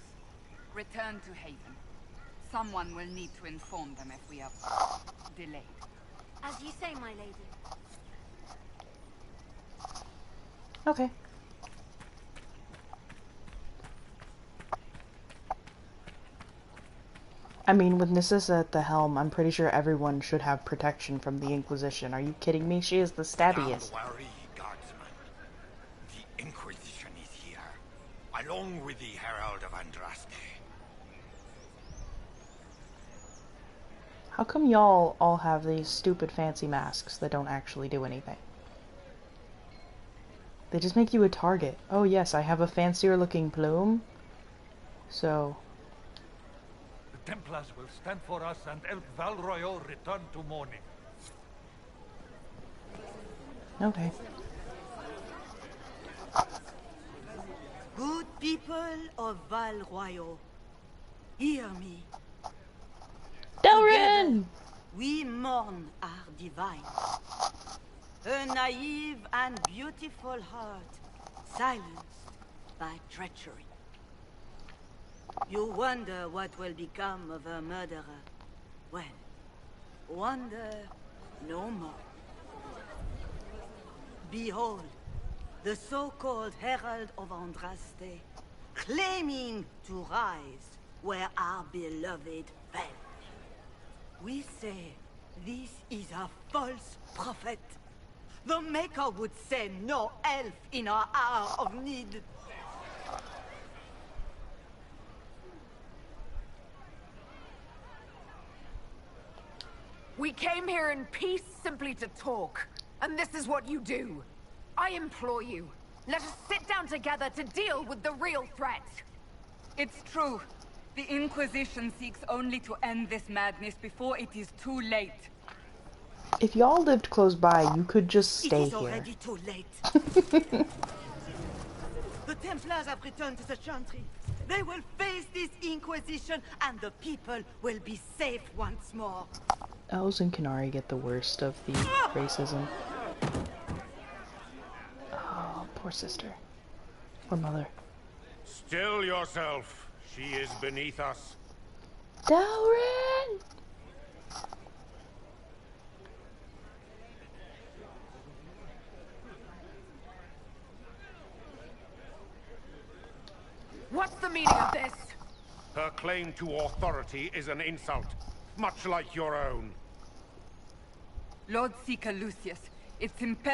Return to Haven. Someone will need to inform them if we are delayed. As you say, my lady. Okay. I mean, with Narcissa at the helm, I'm pretty sure everyone should have protection from the Inquisition. Are you kidding me? She is the stabbiest. Don't worry, guardsman. The Inquisition is here, along with the Herald of Andraste. How come y'all all have these stupid fancy masks that don't actually do anything? They just make you a target. Oh yes, I have a fancier looking plume. So... The Templars will stand for us and help Val Royal return to mourning. Okay. Good people of Val Royal, hear me. Delrin! Together, we mourn our divine. A naive and beautiful heart, silenced by treachery. You wonder what will become of a murderer. Well, wonder no more. Behold, the so-called Herald of Andraste, claiming to rise where our beloved fell. We say this is a false prophet. The Maker would send no elf in our hour of need. We came here in peace simply to talk, and this is what you do. I implore you, let us sit down together to deal with the real threat. It's true. The Inquisition seeks only to end this madness before it is too late. If y'all lived close by, you could just stay It is here. already too late. The Templars have returned to the Chantry. They will face this Inquisition, and the people will be safe once more. Elves and Canary get the worst of the racism. Oh, poor sister. Or mother. Still yourself. She is beneath us. Delrin! What's the meaning of this? Her claim to authority is an insult, much like your own. Lord Seeker Lucius, it's imperative